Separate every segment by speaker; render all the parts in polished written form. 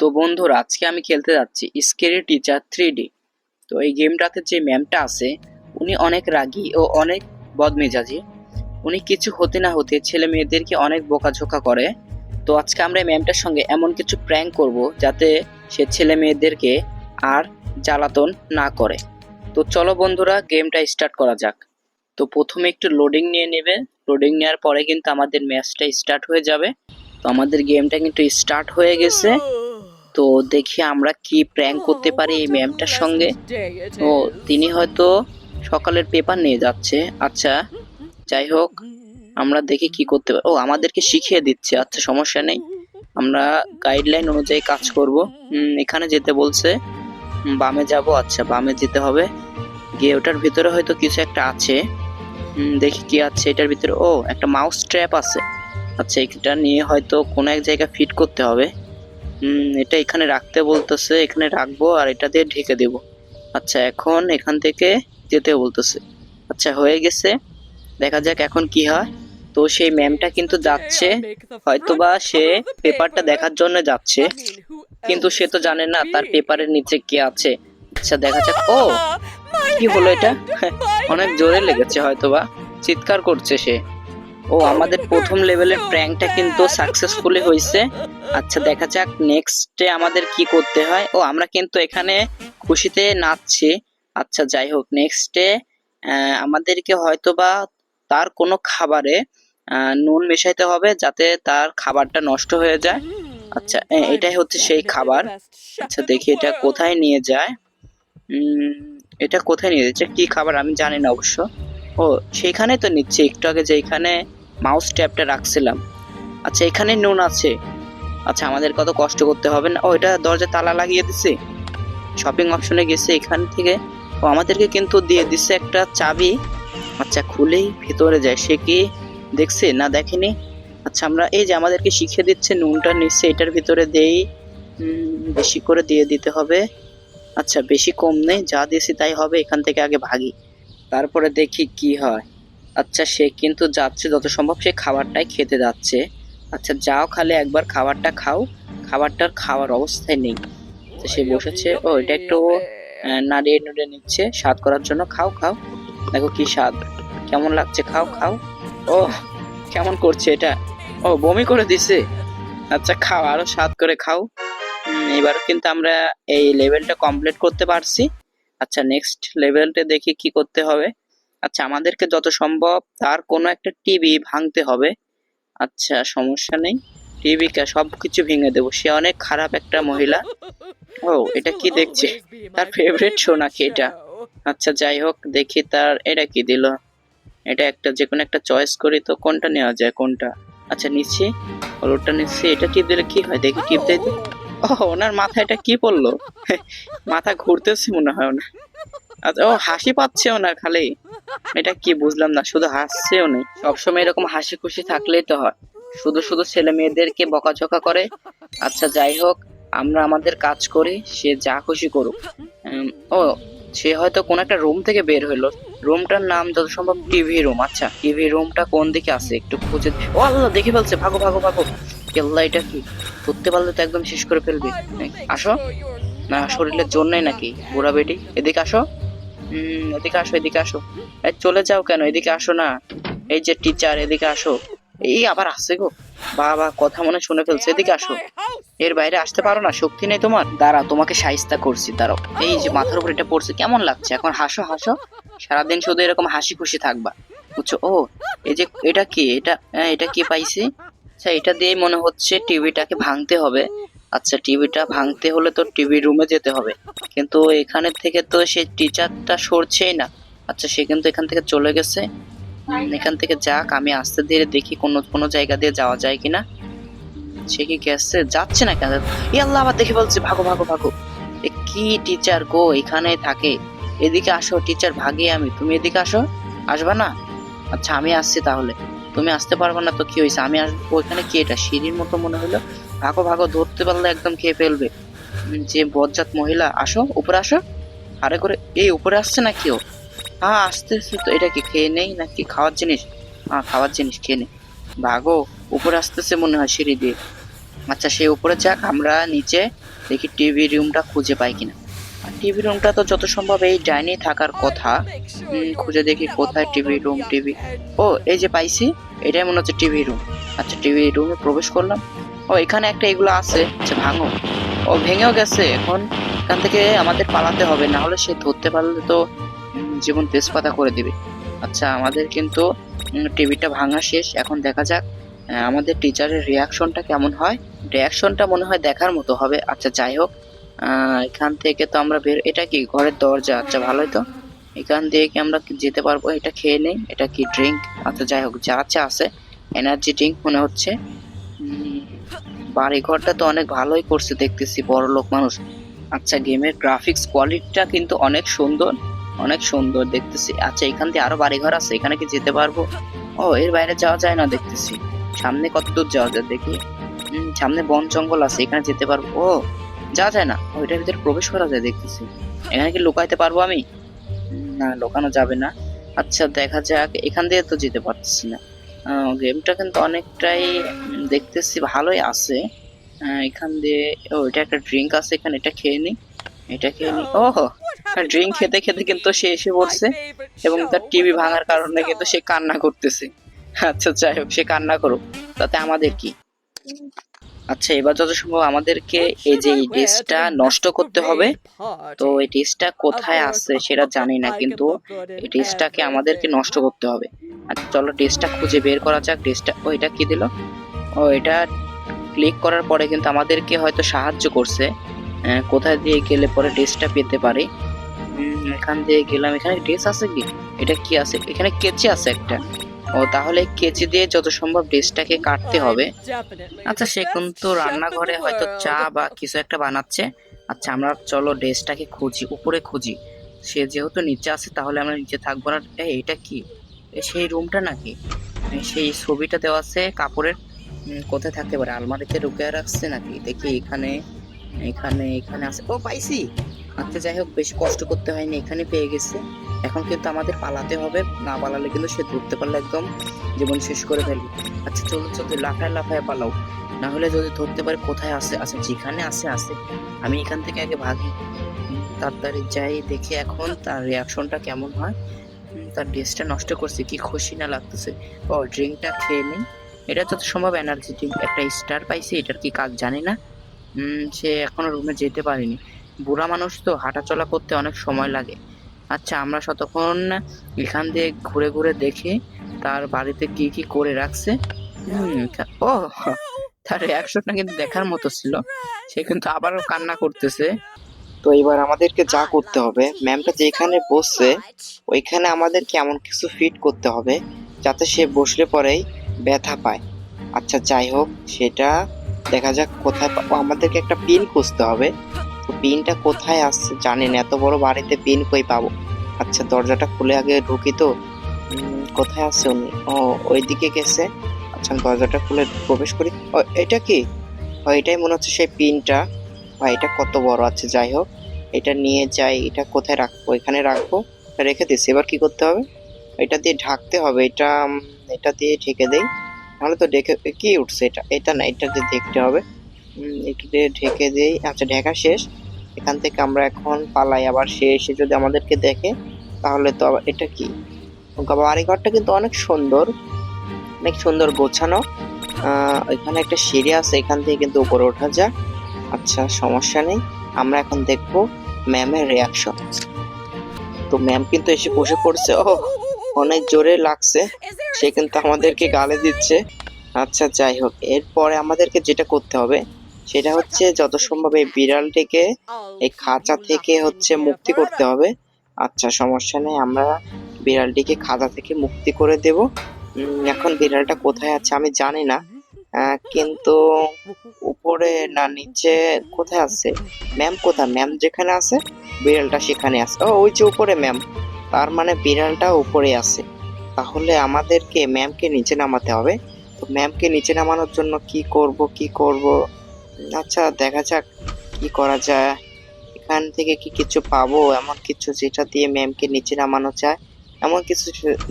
Speaker 1: তো বন্ধুরা, আজকে আমি খেলতে যাচ্ছি স্কেরি টিচার 3D। তো এই গেমটাতে যে ম্যামটা আছে, উনি অনেক রাগী ও অনেক বদমেজাজি। উনি কিছু হতে না হতে ছেলে মেয়েদেরকে অনেক বকাঝকা করে। তো আজকে আমরা এই ম্যামটার সঙ্গে এমন কিছু প্র্যাঙ্ক করব যাতে সে ছেলে মেয়েদেরকে আর জ্বালাতন না করে। তো চলো বন্ধুরা, গেমটা স্টার্ট করা যাক। তো প্রথমে একটু লোডিং নিয়ে নেবে। লোডিং নেওয়ার পরে কিন্তু আমাদের ম্যাচটা স্টার্ট হয়ে যাবে। তো আমাদের গেমটা কিন্তু স্টার্ট হয়ে গেছে। তো দেখি আমরা কি প্র্যাঙ্ক করতে পারি এই ম্যামটার সঙ্গে। ও, তিনি হয়তো সকালের পেপার নিয়ে যাচ্ছে। আচ্ছা, যাই হোক, আমরা দেখি কি করতে পারি। ও, আমাদেরকে শিখিয়ে দিচ্ছে। আচ্ছা, সমস্যা নেই, আমরা গাইডলাইন অনুযায়ী কাজ করব। এখানে যেতে বলছে, বামে যাব। আচ্ছা, বামে যেতে হবে। গিয়ে ওটার ভিতরে হয়তো কিছু একটা আছে। দেখি কি আছে এটার ভিতরে। ও, একটা মাউস ট্র্যাপ আছে। আচ্ছা, এটা নিয়ে হয়তো কোনো এক জায়গায় ফিট করতে হবে। এটা এখানে রাখতে বলতেছে, এখানে রাখবো আর এটা দিয়ে ঢেকে দেব। আচ্ছা, এখন এখান থেকে যেতে বলতেছে। আচ্ছা, হয়ে গেছে, দেখা যাক এখন কি হয়। তো সেই ম্যামটা কিন্তু যাচ্ছে, হয়তোবা সে পেপারটা দেখার জন্য যাচ্ছে, কিন্তু সে তো জানে না তার পেপারের নিচে কি আছে। আচ্ছা, দেখা যাক। ও, কি হলো এটা? অনেক জোরে লেগেছে, হয়তোবা চিৎকার করছে সে। ও, আমাদের প্রথম লেভেলের প্র্যাঙ্কটা কিন্তু সাকসেসফুলি হয়েছে। আচ্ছা, দেখা যাক নেক্সটে আমাদের কি করতে হয়। ও, আমরা কিন্তু এখানে খুশিতে নাচছি। আচ্ছা, যাই হোক, নেক্সটে আমাদেরকে হয়তোবা তার কোনো খাবারে নুন মেশাইতে হবে যাতে তার খাবারটা নষ্ট হয়ে যায়। আচ্ছা, এটাই হচ্ছে সেই খাবার। আচ্ছা, দেখি এটা কোথায় নিয়ে যায়। এটা কোথায় নিয়ে যাচ্ছে, কি খাবার আমি জানি না অবশ্য। ও, সেইখানে তো নিচ্ছে, একটু আগে যেখানে মাউস ট্যাবটা রাখছিলাম। আচ্ছা, এখানে নুন আছে। আচ্ছা, আমাদের কত কষ্ট করতে হবে না। ও, এটা দরজা তালা লাগিয়ে দিছে। শপিং অপশনে গেছে এখান থেকে। ও, আমাদেরকে কিন্তু দিয়ে দিছে একটা চাবি। আচ্ছা, খুলেই ভিতরে যায়। সে কি দেখছে না দেখেনি? আচ্ছা, আমরা এই যে আমাদেরকে শিখিয়ে দিচ্ছে, নুনটা নিচ্ছে এটার ভিতরে দেই। বেশি করে দিয়ে দিতে হবে। আচ্ছা, বেশি কম নেই, যা দিয়েছি তাই হবে। এখান থেকে আগে ভাগি, তারপরে দেখি কি হয়। আচ্ছা, সে কিন্তু যাচ্ছে, যত সম্ভব সে খাবারটাই খেতে যাচ্ছে। আচ্ছা, যাও, খালি একবার খাবারটা খাও। খাবারটার খাওয়ার অবস্থায় নেই। তো সে বসেছে। ও, এটা একটু নাড়িয়ে নুড়িয়ে নিচ্ছে স্বাদ করার জন্য। খাও খাও, দেখো কি স্বাদ, কেমন লাগছে, খাও খাও। ও, কেমন করছে এটা? ও, বমি করে দিছে। আচ্ছা, খাও, আরো স্বাদ করে খাও। এবার কিন্তু আমরা এই লেভেলটা কমপ্লিট করতে পারছি। আচ্ছা, নেক্সট লেভেলটা দেখি কি করতে হবে। আচ্ছা, আমাদেরকে যত সম্ভব তার কোনো একটা টিভি ভাঙতে হবে। আচ্ছা, সমস্যা নেই, টিভিকে সবকিছু ভেঙে দেবো। সে অনেক খারাপ একটা মহিলা। ও, এটা কি দেখছি, তার ফেভারিট শো নাকি এটা? আচ্ছা, যাই হোক, দেখি তার এটা কি দিল। এটা একটা যে কোনো একটা চয়েস করি তো, কোনটা নেওয়া যায়, কোনটা? আচ্ছা, নিচ্ছি, হলুদটা নিচ্ছি। এটা টিপ দিলে কি হয় দেখি, টিপ দেই তো। ও, ওনার মাথায় এটা কি পড়লো? মাথা ঘুরতেছে মনে হয় ওনার। আচ্ছা, ও হাসি পাচ্ছে ওনার খালি। এটা কি বুঝলাম না, শুধু হাসছেও নেই। সবসময় এরকম হাসি খুশি থাকলেই তো হয়, শুধু শুধু ছেলে মেয়েদেরকে বকাঝকা করে। আচ্ছা, যাই হোক, আমরা আমাদের কাজ করি, সে যা খুশি করুক। ও, সে হয়তো কোন একটা রুম থেকে বের হইলো। রুমটার নাম যত সম্ভব টিভি রুম। আচ্ছা, টিভি রুমটা কোন দিকে আছে একটু খুঁজে। ও আল্লাহ, দেখে ফেলছে, ভাগো ভাগো ভাগো। কেল্লা, এটা কি? ধরতে পারলে তো একদম শেষ করে ফেলবে। আসো না, শরীরের জন্যই নাকি বুড়া বেটি? এদিকে আসো। এদিকে আসো, এদিকে আসো। চলে যাও কেন? এদিকে আসো না। এই যে টিচার, এদিকে আসো। এই আবার আসছে গো। বাবা, কথা মনে শুনে ফেলছে। এদিকে আসো। এর বাইরে আসতে পারো না? শক্তি নেই তোমার? দাঁড়াও, তোমাকে শাইস্তা করছি, দাঁড়াও। এই যে মাথার উপর এটা পড়ছে, কেমন লাগছে? এখন হাসো হাসো, সারাদিন শুধু এরকম হাসি খুশি থাকবা, বুঝছো? ও, এই যে এটা কি, এটা কি পাইছি? আচ্ছা, এটা দিয়েই মনে হচ্ছে টিভিটাকে ভাঙতে হবে। আচ্ছা, টিভিটা ভাঙতে হলে তো টিভি রুমে যেতে হবে, কিন্তু এখানে থেকে তো সেই টিচারটা সরছেই না। আচ্ছা, সে কিন্তু এখান থেকে চলে গেছে। এখান থেকে যাক, আমি আস্তে ধীরে দেখি কোনো কোনো জায়গা দিয়ে যাওয়া যায় কিনা। সে কি গেছে? যাচ্ছে না কেন? আল্লাহ, আবার দেখে বলছে, ভাগো ভাগো ভাগো। এ কি টিচার গো, এখানে থাকে? এদিকে আসো টিচার, ভাগি আমি, তুমি এদিকে আসো। আসবা না? আচ্ছা, আমি আসছি তাহলে। তুমি আসতে পারবে না তো কি হয়েছে, আমি আসবো। এখানে কি, এটা সিঁড়ির মতো মনে হলো। ভাগো ভাগো, ধরতে পারলে একদম খেয়ে ফেলবে। যে বজ্জাত মহিলা, আসো উপরে আসো। আরে করে, এই উপরে আসছে না কেউ? হ্যাঁ, আসতেছে তো। এটা কি খেয়ে নেই নাকি খাওয়ার জিনিস? হ্যাঁ, খাওয়ার জিনিস, খেয়ে নেই। ভাগো, উপরে আসতেছে মনে হয় সিঁড়ি দিয়ে। আচ্ছা সে উপরে যাক, আমরা নিচে দেখি টিভি রুমটা খুঁজে পাই কিনা। আর টিভি রুমটা তো যত সম্ভব এই ডাইনে থাকার কথা। খুঁজে দেখি কোথায় টিভি রুম। টিভি, ও এই যে পাইছি, এটাই মনে হচ্ছে টিভি রুম। আচ্ছা টিভি রুমে প্রবেশ করলাম। ও এখানে একটা এগুলো আছে, আচ্ছা ভাঙো। ও ভেঙেও গেছে। এখন এখান থেকে আমাদের পালাতে হবে, না হলে সে ধরতে পারলে তো জীবন তেজপাতা করে দিবে। আচ্ছা আমাদের কিন্তু টিভিটা ভাঙা শেষ। এখন দেখা যাক আমাদের টিচারের রিয়াকশনটা কেমন হয়। রিয়াকশনটা মনে হয় দেখার মতো হবে। আচ্ছা যাই হোক, এখান থেকে তো আমরা বের, এটা কি ঘরের দরজা? আচ্ছা ভালোই তো, এখান দিয়ে কি আমরা যেতে পারবো? এটা খেয়ে নেই। এটা কি ড্রিঙ্ক? আচ্ছা যাই হোক, যা আছে এনার্জি ড্রিঙ্ক মনে হচ্ছে। বাড়ি ঘরটা তো অনেক ভালোই করছে দেখতেছি, বড় লোক মানুষ। আচ্ছা গেমের গ্রাফিক্স কোয়ালিটিটা কিন্তু অনেক সুন্দর, অনেক সুন্দর দেখতেছি। আচ্ছা এখান দিয়ে আরো বাড়িঘর আছে, এখানে কি যেতে পারবো? ও এর বাইরে যাওয়া যায় না দেখতেছি। সামনে কত দূর যাওয়া যায় দেখি। সামনে বন জঙ্গল আছে, এখানে যেতে পারবো? ও যাওয়া যায় না, ওইটার ভিতরে প্রবেশ করা যায় দেখতেছি। এখানে কি লুকাইতে পারবো আমি? না লুকানো যাবে না। আচ্ছা দেখা যাক, এখান দিয়ে তো যেতে পারতেছি না। গেমটা কিন্তু অনেকটাই দেখতেছি ভালোই আছে। এখান দিয়ে, ও এটা একটা ড্রিঙ্ক আছে এখানে, এটা খেয়ে নি। এটা খেয়ে নি। ও ড্রিঙ্ক খেতে খেতে কিন্তু সে এসে পড়ছে, এবং তার টিভি ভাঙার কারণে কিন্তু সে কান্না করতেছে। আচ্ছা যাই হোক, সে কান্না করুক, তাতে আমাদের কি। আচ্ছা এবার যত সম্ভব আমাদেরকে এই যে এই ড্রেসটা নষ্ট করতে হবে। তো এই ড্রেসটা কোথায় আছে সেটা জানি না, কিন্তু এই ড্রেসটাকে আমাদেরকে নষ্ট করতে হবে। আচ্ছা চলো ড্রেসটা খুঁজে বের করা যাক। ড্রেসটা, ও এটা কি দিল? ও এটা ক্লিক করার পরে কিন্তু আমাদেরকে হয়তো সাহায্য করছে। কোথায় দিয়ে গেলে পরে ড্রেসটা পেতে পারি। এখান দিয়ে গেলাম, এখানে ড্রেস আছে কি? এটা কি আছে? এখানে কেচি আছে একটা। ও তাহলে কেচি দিয়ে যত সম্ভব ড্রেসটাকে কাটতে হবে। আচ্ছা সে কিন্তু রান্নাঘরে হয়তো চা বা কিছু একটা বানাচ্ছে। আচ্ছা আমরা চলো ড্রেসটাকে খুঁজি, উপরে খুঁজি। সে যেহেতু নিচে আছে তাহলে আমরা নিচে থাকবো না। এটা কি? সেই রুমটা নাকি? সেই ছবিটা দেওয়া আছে কাপড়ের। কোথায় থাকতে পারে? আলমারিতে লুকিয়ে রাখছে নাকি দেখি। এখানে এখানে এখানে আছে। ও পাইছি। আচ্ছা যাই হোক, বেশি কষ্ট করতে হয়নি, এখানে পেয়ে গেছে। এখন কিন্তু আমাদের পালাতে হবে, না পালালে কিন্তু সে ধরতে পারলে একদম জীবন শেষ করে ফেলবে। আচ্ছা চলো চলো, লাফায় লাফায় পালাও, না হলে যদি ধরতে পারে কোথায় আছে। আচ্ছা যেখানে আছে আছে, আমি এখান থেকে আগে ভাগি। তাড়াতাড়ি যাই, দেখি এখন তার রিয়াকশনটা কেমন হয়। তার ড্রেসটা নষ্ট করছে, কি খুশি না লাগতেছে। ও ড্রিঙ্কটা খেয়ে নেই। এটা যত সম্ভব এনার্জি ড্রিঙ্ক, একটা স্টার পাইছে, এটার কি কাজ জানি না। সে এখনো রুমে যেতে পারেনি। বুড়া মানুষ তো, হাঁটা চলা করতে অনেক সময় লাগে। আচ্ছা আমরা ততক্ষণ এখান দিয়ে ঘুরে ঘুরে দেখি তার বাড়িতে কি কি করে রাখছে। ও তার রিয়াকশনটা কিন্তু দেখার মতো ছিল, সে কিন্তু আবারও কান্না করতেছে। তো এবার আমাদেরকে যা করতে হবে, ম্যামটা যেখানে বসছে ওইখানে আমাদেরকে এমন কিছু ফিট করতে হবে যাতে সে বসলে পরেই ব্যথা পায়। আচ্ছা যাই হোক, সেটা দেখা যাক কোথায় পাবো। আমাদেরকে একটা পিন খুঁজতে হবে। তো পিনটা কোথায় আসছে জানি না, এত বড় বাড়িতে পিন কই পাবো। আচ্ছা দরজাটা খুলে আগে ঢুকি তো। কোথায় আছে উনি? ও ওইদিকে গেছে। আচ্ছা আমি দরজাটা খুলে প্রবেশ করি। ও এটা কি? ও এটাই মনে হচ্ছে সেই পিনটা। ভাই এটা কত বড়! আছে যাই হোক, এটা নিয়ে যাই। এটা কোথায় রাখবো? এখানে রাখবো। রেখে দিচ্ছি। এবার কি করতে হবে? এটা দিয়ে ঢাকতে হবে। এটা দিয়ে ঢেকে দেই, নাহলে তো দেখে কি উঠছে। এটা এটা না, এটা দিয়ে দেখতে হবে। একটু দিয়ে ঢেকে দেই। আচ্ছা ঢাকা শেষ। এখান থেকে আমরা এখন পালাই। আবার সে এসে যদি আমাদেরকে দেখে তাহলে তো আবার, এটা কি? বাড়িঘরটা কিন্তু অনেক সুন্দর, অনেক সুন্দর গোছানো। এখানে একটা সিঁড়ি আছে, এখান থেকে কিন্তু উপরে ওঠা যায়। আচ্ছা সমস্যা নেই, আমরা এখন দেখবো ম্যামের রিয়াকশন। তো ম্যাম কিন্তু এসে বসে পড়ছে। ও অনেক জোরে লাগছে, সে কিন্তু আমাদেরকে গালি দিচ্ছে। আচ্ছা যাই হোক, এরপরে আমাদেরকে যেটা করতে হবে সেটা হচ্ছে যত সম্ভব এই বিড়ালটিকে এই খাঁচা থেকে হচ্ছে মুক্তি করতে হবে। আচ্ছা সমস্যা নেই, আমরা বিড়ালটিকে খাঁচা থেকে মুক্তি করে দেব। এখন বিড়ালটা কোথায় আছে আমি জানি না, কিন্তু উপরে না নিচে কোথায় আছে? ম্যাম কোথায়? ম্যাম যেখানে আছে বিড়ালটা সেখানে আছে। ও ওই যে উপরে ম্যাম, তার মানে বিড়ালটা উপরে আছে। তাহলে আমাদেরকে ম্যামকে নিচে নামাতে হবে। তো ম্যামকে নিচে নামানোর জন্য কি করব কি করব? আচ্ছা দেখা যাক কি করা যায়। এখান থেকে কি কিছু পাবো, এমন কিছু যেটা দিয়ে ম্যামকে নিচে নামানো যায়, এমন কিছু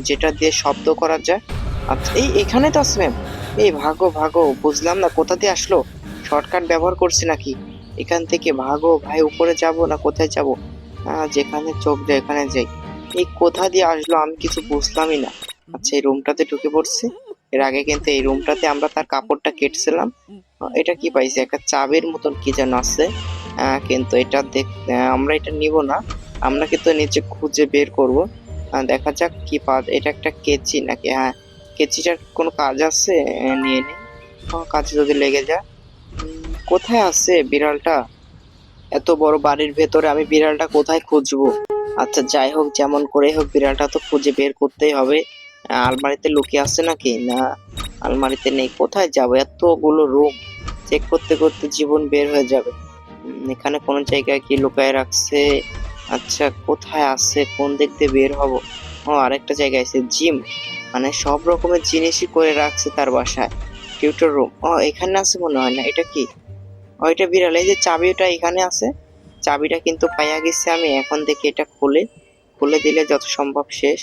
Speaker 1: যেটা দিয়ে শব্দ করা যায়। আচ্ছা এই এখানে তো আছে ম্যাম। এই ভাগো ভাগো, বুঝলাম না কোথা দিয়ে আসলো।
Speaker 2: শর্টকাট ব্যবহার করছি নাকি? এখান থেকে ভাগো ভাই, উপরে যাব না কোথায় যাব? যেখানে চোখ যায় এখানে যাই। এই কোথা দিয়ে আসলো আমি কিছু বুঝলামই না। আচ্ছা, এই রুমটাতে ঢুকে পড়ছি। এর আগে কিন্তু এই রুমটাতে আমরা তার কাপড়টা কেটেছিলাম। এটা কি পাইছি? একটা চাবির মতন কি যেন আছে। কিন্তু এটা আমরা এটা নিব না। আমরা কিন্তু নিচে খুঁজে বের করব। দেখা যাক কি পাওয়া যায়। এটা একটা কেচি নাকি? হ্যাঁ, কেচিটার কোনো কাজ আছে? নিয়ে নিই। কাজে যদি লেগে যায়। কোথায় আছে বিড়ালটা? এত বড় বাড়ির ভেতরে আমি বিড়ালটা কোথায় খুঁজবো? আচ্ছা, যাই হোক, যেমন করে হোক বিড়ালটা তো খুঁজে বের করতেই হবে। আলমারিতে লুকিয়ে আছে নাকি? না, আলমারিতে নেই। কোথায় যাব? এতগুলো রুম চেক করতে করতে জীবন বের হয়ে যাবে। এখানে কোনো জায়গায় কি লুকায় রাখছে? আচ্ছা, কোথায় আছে? কোন দিক দিয়ে বের হব? ও, আরেকটা জায়গায় আছে, জিম। মানে সব রকমের জিনিসই করে রাখছে তার বাসায়। টিউটর রুম, এখানে আছে মনে হয়। না, এটা কি? ওইটা বিড়াল। এই যে চাবিটা এখানে আছে, চাবিটা কিন্তু পাইয়া গেছি আমি। এখন দেখি এটা খুলে খুলে দিলে যত সম্ভব শেষ।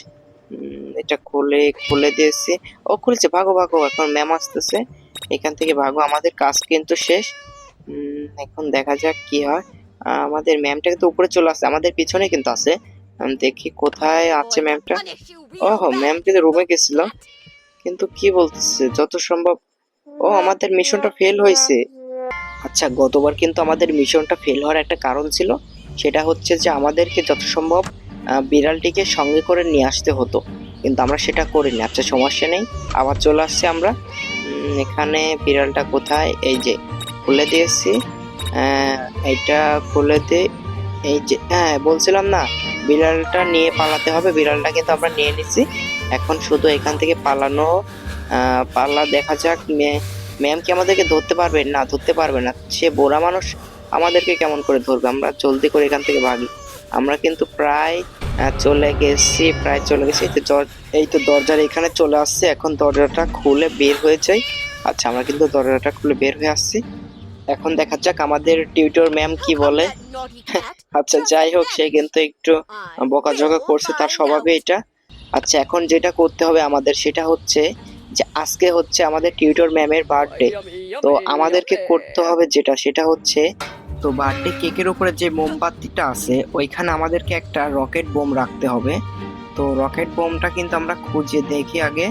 Speaker 2: এটা খুলে খুলে দিয়েছি। ও, খুলেছে। ভাগো ভাগো, এখন ম্যাম আসতেছে। এখান থেকে ভাগো, আমাদের কাজ কিন্তু শেষ। এখন দেখা যাক কি হয়। আমাদের ম্যামটা কিন্তু উপরে চলে আসছে, আমাদের পিছনে কিন্তু আছে। দেখি কোথায় আছে ম্যামটা। ওহো, ম্যাম কিন্তু রুমে গেছিল। কিন্তু কি বলতেছে যত সম্ভব। ও, আমাদের মিশনটা ফেল হয়েছে। আচ্ছা, গতবার কিন্তু আমাদের মিশনটা ফেল হওয়ার একটা কারণ ছিল। সেটা হচ্ছে যে আমাদেরকে যত সম্ভব বিড়ালটিকে সঙ্গে করে নিয়ে আসতে হতো, কিন্তু আমরা সেটা করিনি। আচ্ছা, সমস্যা নেই, আবার চলে আসছি আমরা। এখানে বিড়ালটা কোথায়? এই যে খুলে দিয়েছি। আহ, এটা খুলে দে। এই যে, হ্যাঁ, বলছিলাম না, বিড়ালটা নিয়ে পালাতে হবে। বিড়ালটা কিন্তু আমরা নিয়ে নিছি। এখন শুধু এখান থেকে পালানো পালা। দেখা যাক ম্যাম কি আমাদেরকে ধরতে পারবে? না, ধরতে পারবে না। সে বুড়া মানুষ, আমাদেরকে কেমন করে ধরবে? আমরা জলদি করে এখান থেকে ভাগি। আমরা কিন্তু প্রায় চলে গেছি, প্রায় চলে গেছি। এই তো দরজার এখানে চলে আসছে। এখন দরজাটা খুলে বের হয়ে যাই। আচ্ছা, আমরা কিন্তু দরজাটা খুলে বের হয়ে আসছি। এখন দেখা যাক আমাদের টিউটর ম্যাম কি বলে। আচ্ছা, যাই হোক, সে কিন্তু একটু বকাঝকা করছে, তার স্বভাবে এটা। আচ্ছা, এখন যেটা করতে হবে আমাদের সেটা হচ্ছে যে আজকে হচ্ছে আমাদের টিউটর ম্যামের বার্থডে। তো আমাদেরকে করতে হবে যেটা সেটা হচ্ছে, তো বার্থডে কেকের উপরে যে মোমবাতিটা আছে ওইখানে আমাদেরকে একটা রকেট বোম রাখতে হবে। তো রকেট বোমটা কিন্তু আমরা খুঁজে দেখি আগে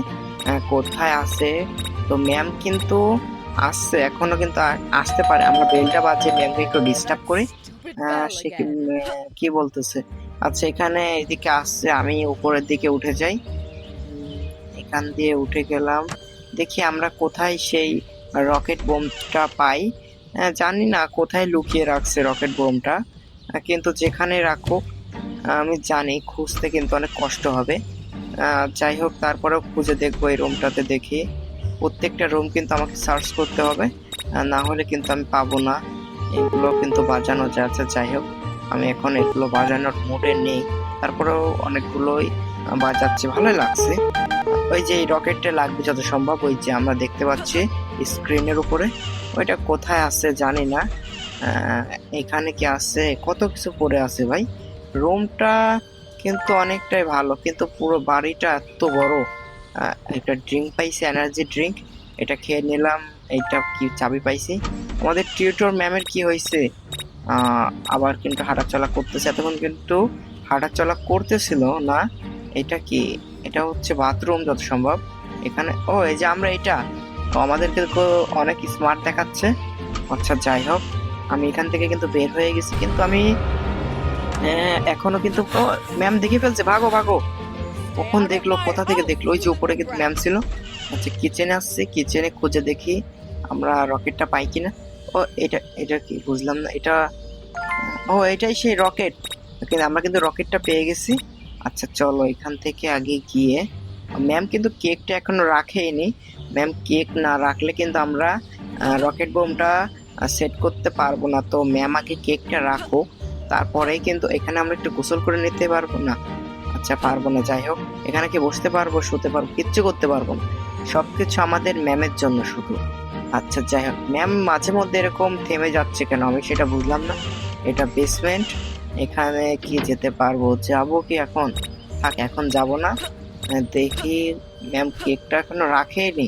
Speaker 2: কোথায় আছে। তো ম্যাম কিন্তু আসছে, এখনো কিন্তু আসতে পারে। আমরা বেলটা বাজিয়ে ম্যামকে একটু ডিস্টার্ব করি। সে কি বলতেছে? আচ্ছা, এখানে এদিকে আসছে, আমি উপরের দিকে উঠে যাই। এখান দিয়ে উঠে গেলাম। দেখি আমরা কোথায় সেই রকেট বোমটা পাই। জানি না কোথায় লুকিয়ে রাখছে রকেট বোমটা। কিন্তু যেখানে রাখুক, আমি জানি খুঁজতে কিন্তু অনেক কষ্ট হবে। যাই হোক, তারপরেও খুঁজে দেখবো এই রুমটাতে। দেখি প্রত্যেকটা রুম কিন্তু আমাকে সার্চ করতে হবে, না হলে কিন্তু আমি পাবো না। এগুলো কিন্তু বাজানো যায়। আচ্ছা, যাই হোক, আমি এখন এগুলো বাজানোর মোডে নেই। তারপরেও অনেকগুলোই বাজাচ্ছে, ভালোই লাগছে। ওই যে এই রকেটটা লাগবে যত সম্ভব, ওই যে আমরা দেখতে পাচ্ছি স্ক্রিনের উপরে। ওইটা কোথায় আছে জানি না। আহ, এখানে কি আছে? কত কিছু পড়ে আছে ভাই। রুমটা কিন্তু অনেকটাই ভালো, কিন্তু পুরো বাড়িটা এত বড়। একটা ড্রিঙ্ক পাইছি, এনার্জি ড্রিঙ্ক। এটা খেয়ে নিলাম। এইটা কি চাবি পাইছি? আমাদের টিউটর ম্যামের কি হয়েছে? আবার কিন্তু হাঁটাচলা করতেছে। এতক্ষণ কিন্তু হাঁটাচলা করতেছিল না। এটা কি? এটা হচ্ছে বাথরুম যত সম্ভব। এখানে, এই যে আমরা এটা, আমাদেরকে তো অনেক স্মার্ট দেখাচ্ছে। আচ্ছা, যাই হোক, আমি এখান থেকে কিন্তু বের হয়ে গেছি, কিন্তু আমি এখনো কিন্তু ম্যাম দেখে ফেলছে। ভাগো ভাগো। কখন দেখলো? কোথা থেকে দেখলো? ওই যে উপরে কিন্তু ম্যাম ছিল। আচ্ছা, কিচেনে আসছে, কিচেনে খুঁজে দেখি আমরা রকেটটা পাই কিনা। এটা এটা কি বুঝলাম না। এটা, এটাই সেই রকেট। কিন্তু আমরা কিন্তু রকেটটা পেয়ে গেছি। আচ্ছা, চলো এখান থেকে আগে গিয়ে, ম্যাম কিন্তু কেকটা এখনো রাখেনি। ম্যাম কেক না রাখলে কিন্তু আমরা রকেট বোমটা সেট করতে পারবো না। তো ম্যাম আগে কেকটা রাখো, তারপরেই কিন্তু এখানে আমরা একটু গোসল করে নিতে পারবো না? আচ্ছা, পারবো না। যাই হোক, এখানে কি বসতে পারবো, শুতে পারবো? কিচ্ছু করতে পারবো না। সবকিছু আমাদের ম্যামের জন্য শুধু। আচ্ছা, যাই হোক, ম্যাম মাঝে মধ্যে এরকম থেমে যাচ্ছে কেন আমি সেটা বুঝলাম না। এটা বেসমেন্ট, এখানে কি যেতে পারবো? যাবো কি এখন? থাক, এখন যাব না। দেখি, ম্যাম কেকটা এখনো রাখেনি।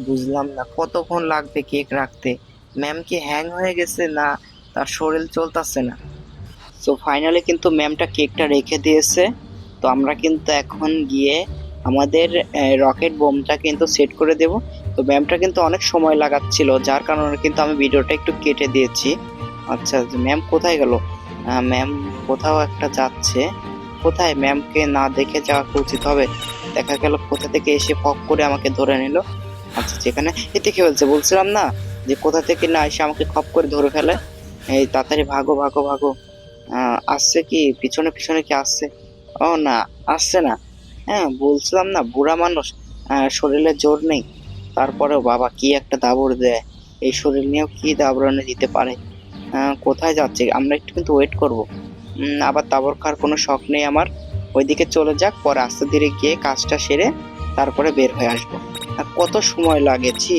Speaker 2: বুঝলাম না কতক্ষণ লাগবে কেক রাখতে। ম্যাম কি হ্যাং হয়ে গেছে না তার শরীর চলতেছে না? সো ফাইনালি কিন্তু ম্যামটা কেকটা রেখে দিয়েছে। তো আমরা কিন্তু এখন গিয়ে আমাদের রকেট বোমটা কিন্তু সেট করে দেব। তো ম্যামটা কিন্তু অনেক সময় লাগাচ্ছিল, যার কারণে কিন্তু আমি ভিডিওটা একটু কেটে দিয়েছি। আচ্ছা, ম্যাম কোথায় গেল? ম্যাম কোথাও একটা যাচ্ছে। কোথায়? ম্যামকে না দেখে যাওয়া উচিত হবে। দেখা গেল কোথা থেকে এসে ফক করে আমাকে ধরে নিল। আচ্ছা, যেখানে এতে কি হয়েছে বলছিলাম না, যে কোথা থেকে না এসে আমাকে খপ করে ধরে ফেলে। এই তাড়াতাড়ি ভাগো ভাগো ভাগো। আসছে কি পিছনে পিছনে কি আসছে? ও না, আসছে না। হ্যাঁ বলছিলাম না, বুড়া মানুষ, শরীরে জোর নেই। তারপরেও বাবা কি একটা দাবড় দেয়। এই শরীর নিয়েও কি দাবড়ানো দিতে পারে। কোথায় যাচ্ছে? আমরা একটু কিন্তু ওয়েট করব। আবার দাবড় খাওয়ার কোনো শখ নেই আমার। ওইদিকে চলে যাক, পরে আস্তে ধীরে গিয়ে কাজটা সেরে তারপরে বের হয়ে আসবো। কত সময় লাগে, ছি,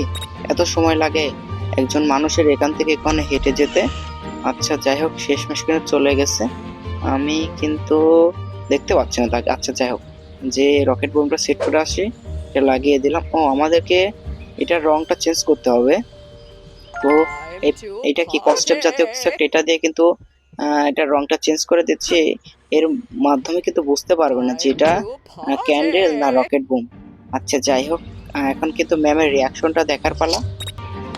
Speaker 2: এত সময় লাগে একজন মানুষের এখান থেকে এখানে হেঁটে যেতে। আচ্ছা যাই হোক, শেষমেশ কিন্তু চলে গেছে। আমি কিন্তু দেখতে পাচ্ছি না তাকে। আচ্ছা যাই হোক, যে রকেট বোমটা সেট করে আসি, এটা লাগিয়ে দিলাম। ও আমাদেরকে এটার রংটা চেঞ্জ করতে হবে। তো এটা কি কনস্টেপ জাতীয় কিছু একটা, এটা দিয়ে কিন্তু এটার রংটা চেঞ্জ করে দিচ্ছি। এর মাধ্যমে কিন্তু বুঝতে পারবে না যে এটা ক্যান্ডেল না রকেট বুম। আচ্ছা যাই হোক, এখন কিন্তু ম্যামের রিয়াকশনটা দেখার পালা।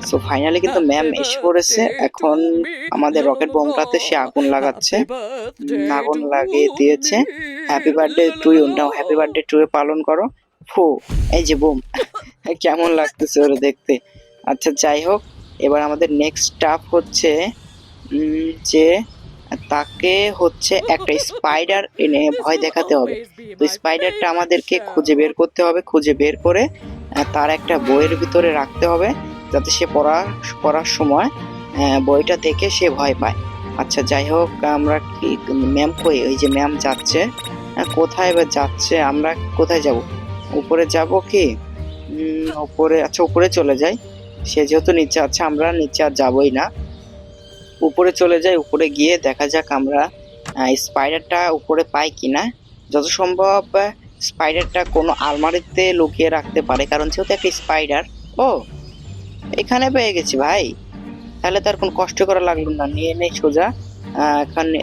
Speaker 2: সো ফাইনালি কিন্তু ম্যাম এসে পড়েছে। এখন আমাদের রকেট বোমটাতে সে আগুন লাগাচ্ছে। আগুন লাগিয়ে দিয়েছে। Happy birthday to you, now happy birthday to you পালন করো। ফু, এই যে বুম। কেমন লাগতেছে ওরা দেখতে। আচ্ছা যাই হোক, এবার আমাদের নেক্সট স্টাফ হচ্ছে যে তাকে হচ্ছে একটা স্পাইডার এনে ভয় দেখাতে হবে। তো স্পাইডারটা আমাদেরকে খুঁজে বের করতে হবে। খুঁজে বের করে তার একটা বইয়ের ভিতরে রাখতে হবে, যাতে সে পড়ার সময় বইটা দেখে সে ভয় পায়। আচ্ছা যাই হোক, আমরা কি ম্যাম কই? ওই যে ম্যাম যাচ্ছে। কোথায় এবার যাচ্ছে? আমরা কোথায় যাব? উপরে যাব কি? উপরে, আচ্ছা উপরে চলে যাই। সে যেহেতু নিচে আছে, আমরা নিচে আর যাবই না, উপরে চলে যাই। উপরে গিয়ে দেখা যাক আমরা স্পাইডারটা উপরে পাই কিনা। যত সম্ভব স্পাইডারটা কোনো আলমারিতে লুকিয়ে রাখতে পারে, কারণ যেহেতু একটা স্পাইডার। ও, এখানে পেয়ে গেছি ভাই। তাহলে তার কোনো কষ্ট করা লাগলো না, নিয়ে নেই সোজা। এখানে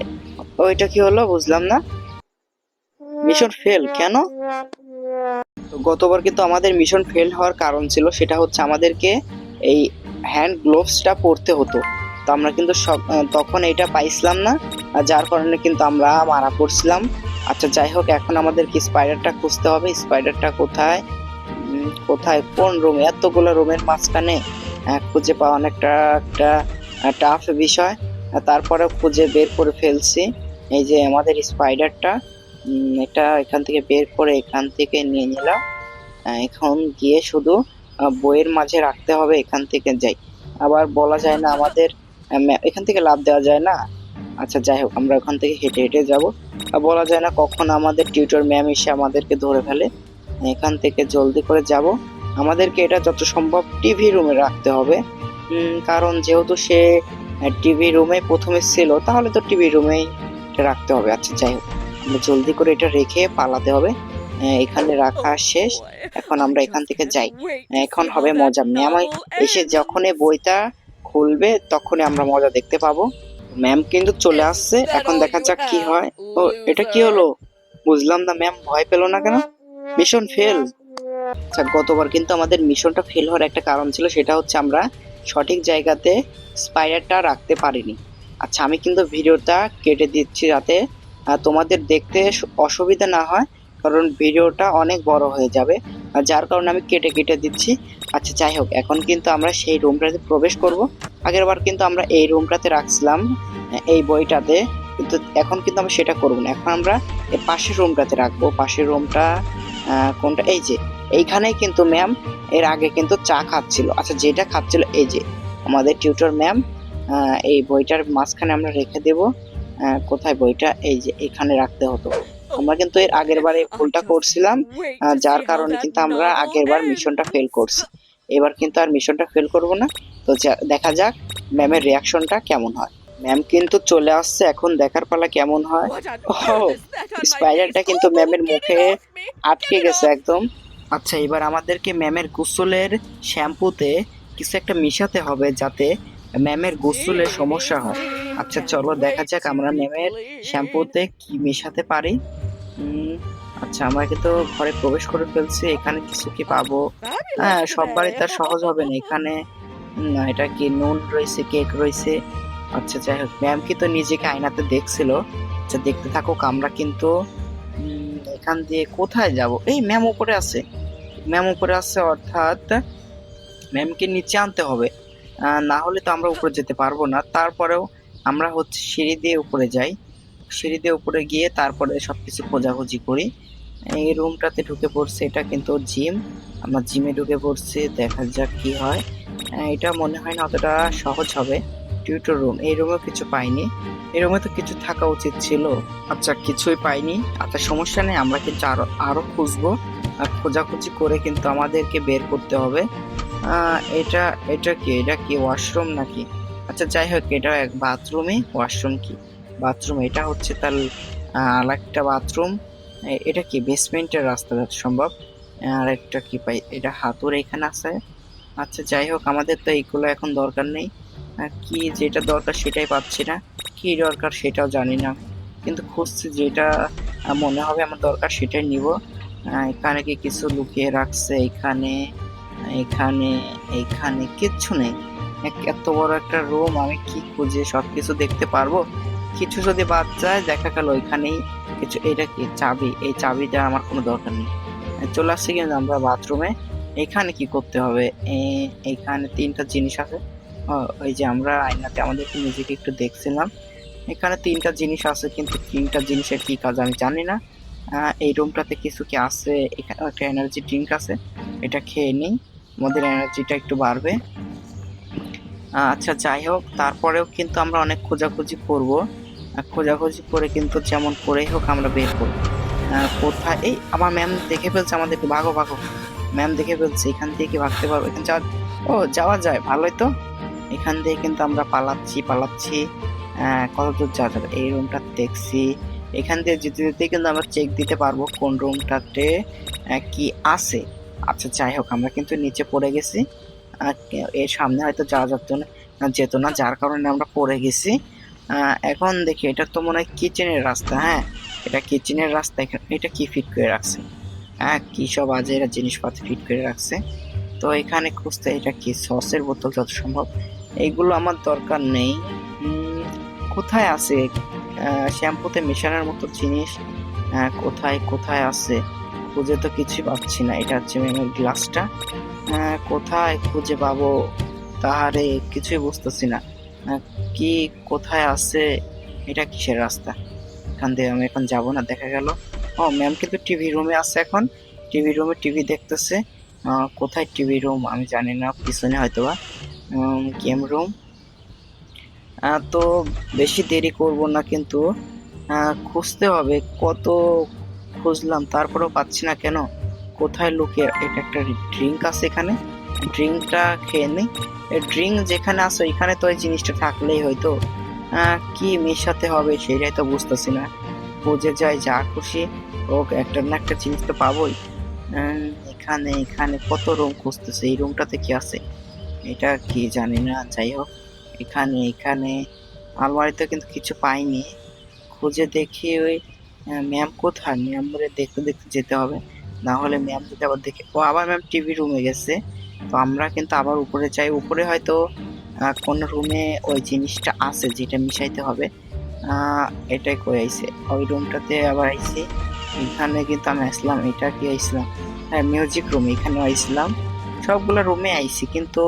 Speaker 2: ওইটা কি হলো বুঝলাম না। মিশন ফেল কেন? তো গতবার কিন্তু আমাদের মিশন ফেল হওয়ার কারণ ছিল, সেটা হচ্ছে আমাদেরকে এই হ্যান্ড গ্লোভসটা পরতে হতো। তো আমরা কিন্তু তখন এটা পাইছিলাম না, আর যার কারণে কিন্তু আমরা মারা পড়ছিলাম। আচ্ছা যাই হোক, এখন আমাদেরকে স্পাইডারটা খুঁজতে হবে। স্পাইডারটা কোথায়? কোথায়, কোন রুমে? এতগুলো রুমের মাঝখানে খুঁজে পাওয়া অনেকটা একটা টাফ বিষয়। তারপরে খুঁজে বের করে ফেলছি। এই যে আমাদের স্পাইডারটা, এটা এখান থেকে বের করে এখান থেকে নিয়ে নিলাম। এখন গিয়ে শুধু বইয়ের মাঝে রাখতে হবে। এখান থেকে যাই, আবার বলা যায় না আমাদের এখান থেকে লাফ দেওয়া যায় না। আচ্ছা যাই হোক, আমরা ওখান থেকে হেঁটে হেঁটে যাব। বলা যায় না কখন আমাদের টিউটর ম্যাম এসে আমাদেরকে ধরে ফেলে। এখান থেকে জলদি করে যাব। আমাদেরকে এটা যত সম্ভব টিভি রুমে রাখতে হবে, কারণ যেহেতু সে টিভি রুমে প্রথমে ছিল, তাহলে তো টিভি রুমেই রাখতে হবে। আচ্ছা যাই হোক, আমরা জলদি করে এটা রেখে পালাতে হবে। এখানে রাখা শেষ। এখন আমরা এখান থেকে যাই। এখন হবে মজা। ম্যাম এসে যখনই বইটা খুলবে তখনই আমরা মজা দেখতে পাবো। ম্যাম কিন্তু চলে আসছে, এখন দেখা যাক কি হয়। ও, এটা কি হলো বুঝলাম না। ম্যাম ভয় পেল না কেন? Mission fail. আচ্ছা, গতবার কিন্তু আমাদের মিশনটা ফেল হওয়ার একটা কারণ ছিল, সেটা হচ্ছে আমরা সঠিক জায়গাতে স্পাইডারটা রাখতে পারিনি। আচ্ছা, আমি কিন্তু ভিডিওটা কেটে দিচ্ছি যাতে তোমাদের দেখতে অসুবিধা না হয়, কারণ ভিডিওটা অনেক বড় হয়ে যাবে, আর যার কারণে আমি কেটে কেটে দিচ্ছি। আচ্ছা যাই হোক, এখন কিন্তু আমরা সেই রুমটাতে প্রবেশ করব। আগের বার কিন্তু আমরা এই রুমটাতে রাখছিলাম, এই বইটাতে, কিন্তু এখন কিন্তু আমরা সেটা করব না। এখন আমরা এই পাশের রুমটাতে রাখবো। পাশের রুমটা কোনটা? এই যে এইখানেই কিন্তু ম্যাম এর আগে কিন্তু চা খাচ্ছিল। আচ্ছা, যেটা খাচ্ছিল এই যে আমাদের টিউটর ম্যাম। এই বইটার মাঝখানে আমরা রেখে দেব। কোথায় বইটা? এই যে এখানে রাখতে হতো। আমরা কিন্তু এর আগের বারে ভুলটা করছিলাম, যার কারণে কিন্তু আমরা আগের বার মিশনটা ফেল করছি। এবার কিন্তু আর মিশনটা ফেল করব না। তো দেখা যাক ম্যামের রিয়াকশনটা কেমন হয়। ম্যাম কিন্তু চলে আসছে, এখন দেখার পালা কেমন হয়। ও, স্পাইডারটা কিন্তু ম্যামের মুখে আটকে গেছে একদম। আচ্ছা, এবার আমাদেরকে ম্যামের গোসলের শ্যাম্পুতে কিছু একটা মিশাতে হবে, যাতে
Speaker 1: ম্যামের গোসলে সমস্যা হয়। আচ্ছা চলো দেখা যাক আমরা ম্যামের শ্যাম্পুতে কি মেশাতে পারি। উম, আচ্ছা আমরা কিন্তু ঘরে প্রবেশ করে ফেলছি, এখানে কিছু কি পাবো? হ্যাঁ, সব বাড়িতে আর সহজ হবে না এখানে। এটা কি নুন রয়েছে, কেক রয়েছে। আচ্ছা যাই হোক, ম্যাম কিন্তু নিজেকে আয়নাতে দেখছিল। আচ্ছা দেখতে থাকুক, আমরা কিন্তু এখান দিয়ে কোথায় যাব? এই ম্যাম উপরে আছে, ম্যাম উপরে আছে অর্থাৎ ম্যামকে নিচে আনতে হবে। না হলে তো আমরা উপরে যেতে পারবো না। তারপরেও আমরা হচ্ছে সিঁড়ি দিয়ে উপরে যাই, সিঁড়ি দিয়ে উপরে গিয়ে তারপরে সবকিছু খোঁজাখুঁজি করি। এই রুমটাতে ঢুকে পড়ছে, এটা কিন্তু জিম। আমরা জিমে ঢুকে পড়ছি, দেখা যাক কি হয়। এটা মনে হয় না অতটা সহজ হবে। টিউটর রুম, এই রুমেও কিছু পাইনি। এই রুমে তো কিছু থাকা উচিত ছিল। আচ্ছা কিছুই পাইনি। আচ্ছা সমস্যা নেই, আমরা কিন্তু আরো আরো খুঁজবো। আর খোঁজাখুঁজি করে কিন্তু আমাদেরকে বের করতে হবে। এটা এটা কি, এটা কি ওয়াশরুম নাকি? আচ্ছা যাই হোক, এটা এক বাথরুমে, ওয়াশরুম কি বাথরুম, এটা হচ্ছে তার আরেকটা বাথরুম। এটা কি বেসমেন্টের রাস্তা যত সম্ভব। আর একটা কি পাই, এটা হাতুড়ে এখানে আছে। আচ্ছা যাই হোক, আমাদের তো এইগুলো এখন দরকার নেই। কি যেটা দরকার সেটাই পাচ্ছি না, কি দরকার সেটাও জানি না, কিন্তু খুঁজছি যেটা মনে হবে আমার দরকার সেটাই নিব। এখানে কি কিছু লুকিয়ে রাখছে? এখানে এখানে এখানে কিচ্ছু নেই। এত বড় একটা রুম, আমি কি খুঁজে সবকিছু দেখতে পারবো? কিছু যদি বাদ যায়, দেখা গেল ওইখানেই কিছু। এটা কি চাবি? এই চাবিটা আমার কোনো দরকার নেই। চলে আসছি কিন্তু আমরা বাথরুমে। এখানে কি করতে হবে? এখানে তিনটা জিনিস আছে। ওই যে আমরা আয়নাতে আমাদেরকে নিজেকে একটু দেখছিলাম, এখানে তিনটা জিনিস আছে, কিন্তু তিনটা জিনিসের কি কাজ আমি জানি না। এই রুমটাতে কিছু কি আছে? এখানে একটা এনার্জি ড্রিঙ্ক আছে, এটা খেয়ে নিই, আমাদের এনার্জিটা একটু বাড়বে। আচ্ছা যাই হোক, তারপরেও কিন্তু আমরা অনেক খোঁজাখুঁজি করব। খোঁজাখুঁজি করে কিন্তু যেমন করেই হোক আমরা বের করবো। কোথায়? এই আমার ম্যাম দেখে ফেলছে আমাদেরকে, ভাগো ভাগো, ম্যাম দেখে ফেলছে। এখান থেকে কি ভাগতে পারবো? এখানে যাওয়া, ও যাওয়া যায়, ভালোই তো। এখান দিয়ে কিন্তু আমরা পালাচ্ছি পালাচ্ছি। কত দূর যাওয়া যাবে? এই রুমটা দেখছি, এখান দিয়ে যেতে যেতে কিন্তু আমরা চেক দিতে পারবো কোন রুমটাতে কি আছে। আচ্ছা যাই হোক, আমরা কিন্তু নিচে পড়ে গেছি। এর সামনে হয়তো যাওয়া যেত না, যার কারণে আমরা পড়ে গেছি। এখন দেখি, এটা তো মনে হয় কিচেনের রাস্তা। হ্যাঁ, এটা কিচেনের রাস্তা। এটা কি ফিট করে রাখছে? হ্যাঁ, কি সব আজে এরা জিনিসপাতি ফিট করে রাখছে। তো এখানে খুঁজতে, এটা কি সসের বোতল যত সম্ভব। এইগুলো আমার দরকার নেই। কোথায় আছে শ্যাম্পুতে মেশানোর মতো জিনিস? কোথায় কোথায় আছে? খুঁজে তো কিছু পাচ্ছি না। এটা হচ্ছে ম্যামের গ্লাসটা, কোথায় খুঁজে পাবো তাহারে কিছুই বুঝতেছি না। কি কোথায় আছে? এটা কিসের রাস্তা? এখান দিয়ে আমি এখন যাব না, দেখা গেল। ও ম্যাম কিন্তু টিভি রুমে আছে এখন, টিভি রুমে টিভি দেখতেছে। কোথায় টিভি রুম আমি জানি না, পিছনে হয়তোবা গেম রুম। তো বেশি দেরি করব না কিন্তু, খুঁজতে হবে। কত খুঁজলাম তারপরেও পাচ্ছি না কেন? কোথায় লুকিয়ে? এটা একটা ড্রিঙ্ক আছে এখানে, ড্রিঙ্কটা খেয়ে নিই। ড্রিঙ্ক যেখানে আছে ওইখানে তো ওই জিনিসটা থাকলেই হয়তো। কি মেশাতে হবে সেটাই তো বুঝতেছি না। বুঝে যায় যা খুশি হোক, একটা না একটা জিনিস তো পাবোই। এখানে এখানে কত রুম খুঁজতেছে, এই রুমটাতে কি আছে এটা কি জানি না। যাই হোক, এখানে এখানে আলমারিতে কিন্তু কিছু পাইনি। খুঁজে দেখি ওই ম্যাম কোথায়, ম্যাম বলে দেখতে দেখতে যেতে হবে, না হলে ম্যাম যদি আবার দেখে। ও আবার ম্যাম টিভি রুমে গেছে। তো আমরা কিন্তু আবার উপরে যাই, উপরে হয়তো কোন রুমে ওই জিনিসটা আছে যেটা মিশাইতে হবে। এটাই কই আইছে, ওই রুমটাতে আবার আইছি। এখানে কিন্তু আমি আসলাম, এটা কি আইছিলাম? হ্যাঁ, মিউজিক রুম, এখানে আইছিলাম। সবগুলো রুমে আইছি, কিন্তু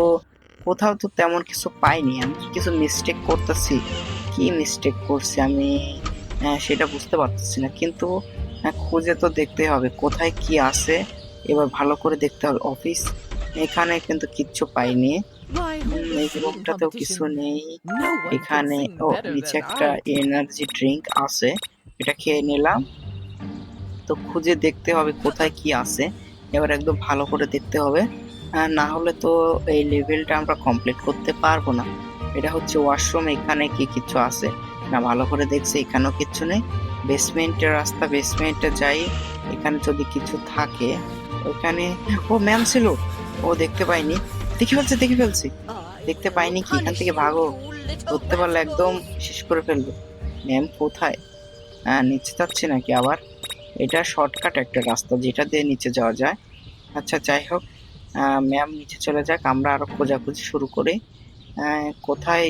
Speaker 1: কোথাও তো তেমন কিছু পাইনি। আমি কি কিছু মিস্টেক করতেছি? কি মিস্টেক করছি আমি সেটা বুঝতে পারতেছি না, কিন্তু খুঁজে তো দেখতে হবে কোথায় কি আছে। এবার ভালো করে দেখতে হবে। অফিস, এখানে কিন্তু কিচ্ছু পাইনি। এই রুমটাতেও কিছু নেই। এখানে ও নিচে একটা এনার্জি ড্রিঙ্ক আছে, এটা খেয়ে নিলাম। তো খুঁজে দেখতে হবে কোথায় কি আছে, এবার একদম ভালো করে দেখতে হবে। না হলে তো এই লেভেলটা আমরা কমপ্লিট করতে পারবো না। এটা হচ্ছে ওয়াশরুম, এখানে কি কিছু আছে না? ভালো করে দেখছি, এখানেও কিছু নেই। বেসমেন্টের রাস্তা, বেসমেন্টে যাই, এখানে যদি কিছু থাকে ওইখানে। ও ম্যাম ছিল, ও দেখতে পাইনি।
Speaker 2: দেখে ফেলছি। দেখতে পাইনি কি, এখান থেকে ভাগো। ধরতে পারলে একদম শেষ করে ফেলবো। ম্যাম কোথায়? নিচে যাচ্ছে নাকি আবার? এটা শর্টকাট একটা রাস্তা যেটা দিয়ে নিচে যাওয়া যায়। আচ্ছা যাই হোক, ম্যাম নিচে চলে যাক, আমরা আরো খোঁজাখুঁজি শুরু করি। কোথায়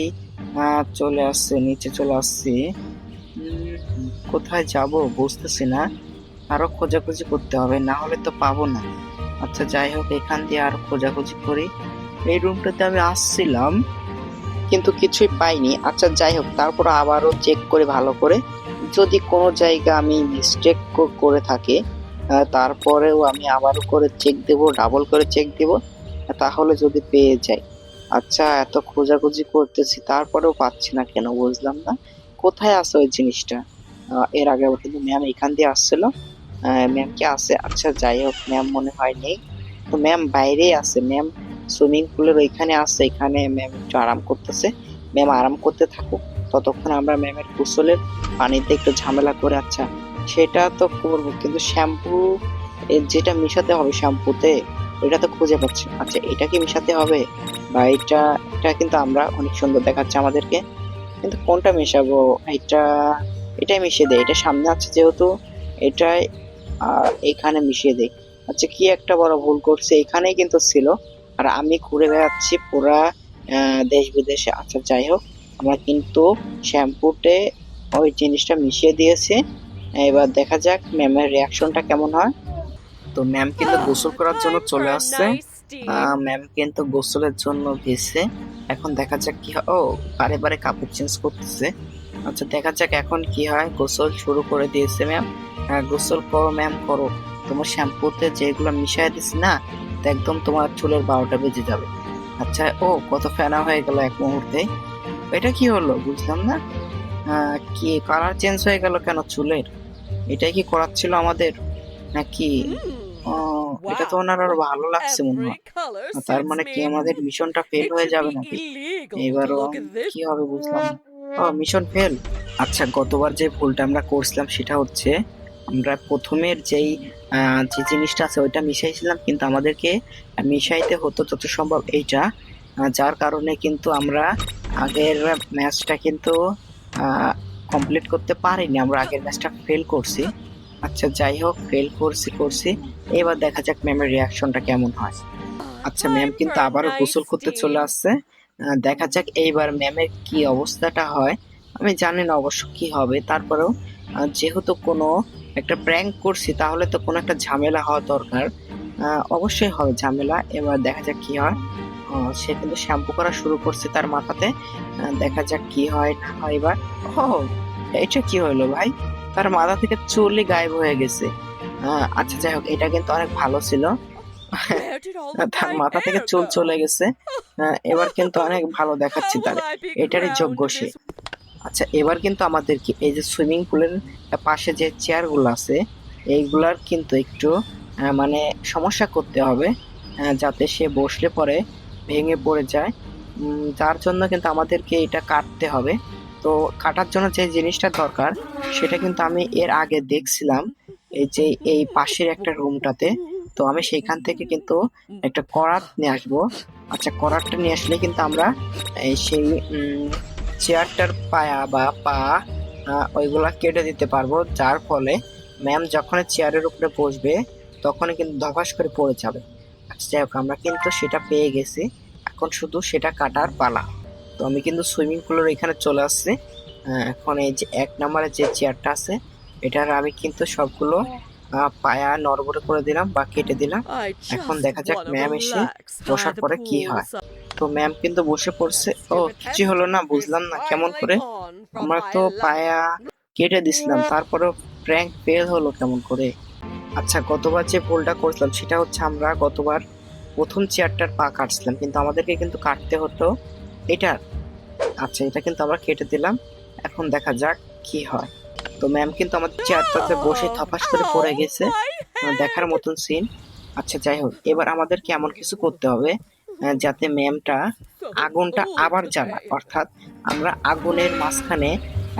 Speaker 2: চলে আসছে, নিচে চলে আসছি। কোথায় যাব বুঝতেছি না, আরো খোঁজাখুঁজি করতে হবে, না হলে তো পাবো না। আচ্ছা যাই হোক, এখান দিয়ে আরো খোঁজাখুঁজি করি। এই রুমটাতে আমি আসছিলাম কিন্তু কিছুই পাইনি। আচ্ছা যাই হোক, তারপর আবারও চেক করে ভালো করে, যদি কোনো জায়গা আমি মিস্টেক করে থাকি তারপরেও আমি আবারও করে চেক দেব, ডাবল করে চেক দেব, তাহলে যদি পেয়ে যাই। আচ্ছা এত খোঁজাখুঁজি করতেছি তারপরেও পাচ্ছি না কেন বুঝলাম না, কোথায় আছে ওই জিনিসটা। এর আগে কিন্তু ম্যাম এখান দিয়ে আসছিল। ম্যাম কি আছে? আচ্ছা যাই হোক, ম্যাম মনে হয় নেই। তো ম্যাম বাইরেই আছে, ম্যাম সুইমিং পুলের ওইখানে আছে, এখানে ম্যাম একটু আরাম করতেছে। ম্যাম আরাম করতে থাকুক, ততক্ষণ আমরা ম্যামের গোসলের পানিতে একটু ঝামেলা করে। আচ্ছা সেটা তো করবো, কিন্তু শ্যাম্পু যেটা মিশাতে হবে শ্যাম্পুতে, এটা তো খুঁজে পাচ্ছি। আচ্ছা এটা কি মিশাতে হবে? বা এটা, এটা কিন্তু আমরা অনেক সুন্দর দেখাচ্ছে আমাদেরকে, কিন্তু কোনটা মেশাবো? এটা, এটাই মিশিয়ে দেয়, এটা সামনে আছে যেহেতু, এটাই এখানে মিশিয়ে দেই। আচ্ছা কি একটা বড় ভুল করছে, এখানেই কিন্তু ছিল, আর আমি ঘুরে বেড়াচ্ছি পুরা দেশ বিদেশে। আচ্ছা যাই হোক, আমরা কিন্তু শ্যাম্পুতে ওই জিনিসটা মিশিয়ে দিয়েছি। এবার দেখা যাক ম্যামের রিয়াকশনটা কেমন হয়। তো ম্যাম কিন্তু গোসল করার জন্য চলে আসছে। ম্যাম কিন্তু গোসলের জন্য গেছে। এখন দেখা যাক কি হয়। ও বারে বারে কাপড় চেঞ্জ করতেছে। আচ্ছা দেখা যাক এখন কি হয়। গোসল শুরু করে দিয়েছে ম্যাম। গোসল করো ম্যাম করো। তোমার শ্যাম্পুতে যেগুলো মিশাই দিছি না, তো একদম তোমার চুলের 12টা বেজে যাবে। আচ্ছা ও কত ফেনা হয়ে গেল এক মুহূর্তে। এটা কি হলো বুঝলাম না। কি কালার চেঞ্জ হয়ে গেল কেন চুলের? এটাই কি করাচ্ছিল আমাদের নাকি? ও এটা তো ওনার আরো ভালো লাগছে মনে হয়। তার মানে কি আমাদের মিশনটা ফেল হয়ে যাবে নাকি? এবারও কি হবে বুঝলাম না। ও মিশন ফেল। আচ্ছা গতবার যে ভুলটা আমরা করছিলাম সেটা হচ্ছে, আমরা প্রথমের যেই যে জিনিসটা আছে ওইটা মিশাইছিলাম, কিন্তু আমাদেরকে মিশাইতে হতো যত সম্ভব এইটা। যার কারণে কিন্তু আমরা আগের ম্যাচটা কিন্তু কমপ্লিট করতে পারিনি, আমরা আগের ম্যাচটা ফেল করছি। আচ্ছা যাই হোক, ফেল করছি। এবার দেখা যাক ম্যামের রিয়াকশনটা কেমন হয়। আচ্ছা ম্যাম কিন্তু আবারও গোসল করতে চলে আসছে। দেখা যাক এইবার ম্যামের কি অবস্থাটা হয়। আমি জানি না অবশ্য কি হবে, তারপরেও যেহেতু কোনো একটা প্র্যাঙ্ক করছি তাহলে তো কোনো একটা ঝামেলা হওয়া দরকার। অবশ্যই হবে ঝামেলা, এবার দেখা যাক কি হয়। সে কিন্তু শ্যাম্পু করা শুরু করছে তার মাথাতে। দেখা যাক কি হয় না হয় এবার। ও এটা কি হলো ভাই, তার মাথা থেকে চুলই গায়েব হয়ে গেছে। আচ্ছা যাই হোক, এটা কিন্তু অনেক ভালো ছিল। তার মাথা থেকে চুল চলে গেছে। এবার কিন্তু অনেক ভালো দেখাচ্ছে তার, এটারই যোগ্য সে। আচ্ছা এবার কিন্তু আমাদের কি এই যে সুইমিং পুলের পাশে যে চেয়ার গুলো আছে, এইগুলার কিন্তু একটু মানে সমস্যা করতে হবে, যাতে সে বসলে পরে ভেঙে পড়ে যায়। যার জন্য কিন্তু আমাদেরকে এটা কাটতে হবে। তো কাটার জন্য যে জিনিসটা দরকার সেটা কিন্তু আমি এর আগে দেখছিলাম, এই যে এই পাশের একটা রুমটাতে। তো আমি সেইখান থেকে কিন্তু একটা করাত নিয়ে আসবো। আচ্ছা করাতটা নিয়ে আসলে কিন্তু আমরা সেই চেয়ারটার পায়া বা পা ওইগুলা কেটে দিতে পারবো, যার ফলে ম্যাম যখন চেয়ারের উপরে বসবে তখন কিন্তু ধপাস করে পড়ে যাবে। আচ্ছা যাই হোক, আমরা কিন্তু সেটা পেয়ে গেছি, এখন শুধু সেটা কাটার পালা। তো আমি কিন্তু সুইমিং পুলের এখানে চলে আসছি। এখন এই যে 1 নম্বরে যে চেয়ারটা আছে, এটার আমি কিন্তু সবগুলো পায়া নড়বড়ে করে দিলাম বা কেটে দিলাম। এখন দেখা যাক ম্যাম এসে বসার পরে কি হয়। তো ম্যাম কিন্তু বসে পড়ছে। ও কিছু হলো না বুঝলাম না কেমন করে, আমরা তো পায়া কেটে দিছিলাম, তারপরেও প্র্যাঙ্ক ফেল হলো কেমন করে? আচ্ছা গতবার যে ভুলটা করছিলাম সেটা হচ্ছে, আমরা গতবার প্রথম চেয়ারটার পা কাটছিলাম, কিন্তু আমাদেরকে কিন্তু কাটতে হতো এটার। আচ্ছা এটা কিন্তু আমরা কেটে দিলাম, এখন দেখা যাক কি হয়। তো ম্যাম কিন্তু আমাদের চেয়ারটাতে বসে থপাস করে পড়ে গেছে, দেখার মতন সিন। আচ্ছা যাই হোক, এবার আমাদেরকে এমন কিছু করতে হবে যাতে ম্যামটা আগুনটা আবার জ্বালায়, অর্থাৎ আমরা আগুনের মাঝখানে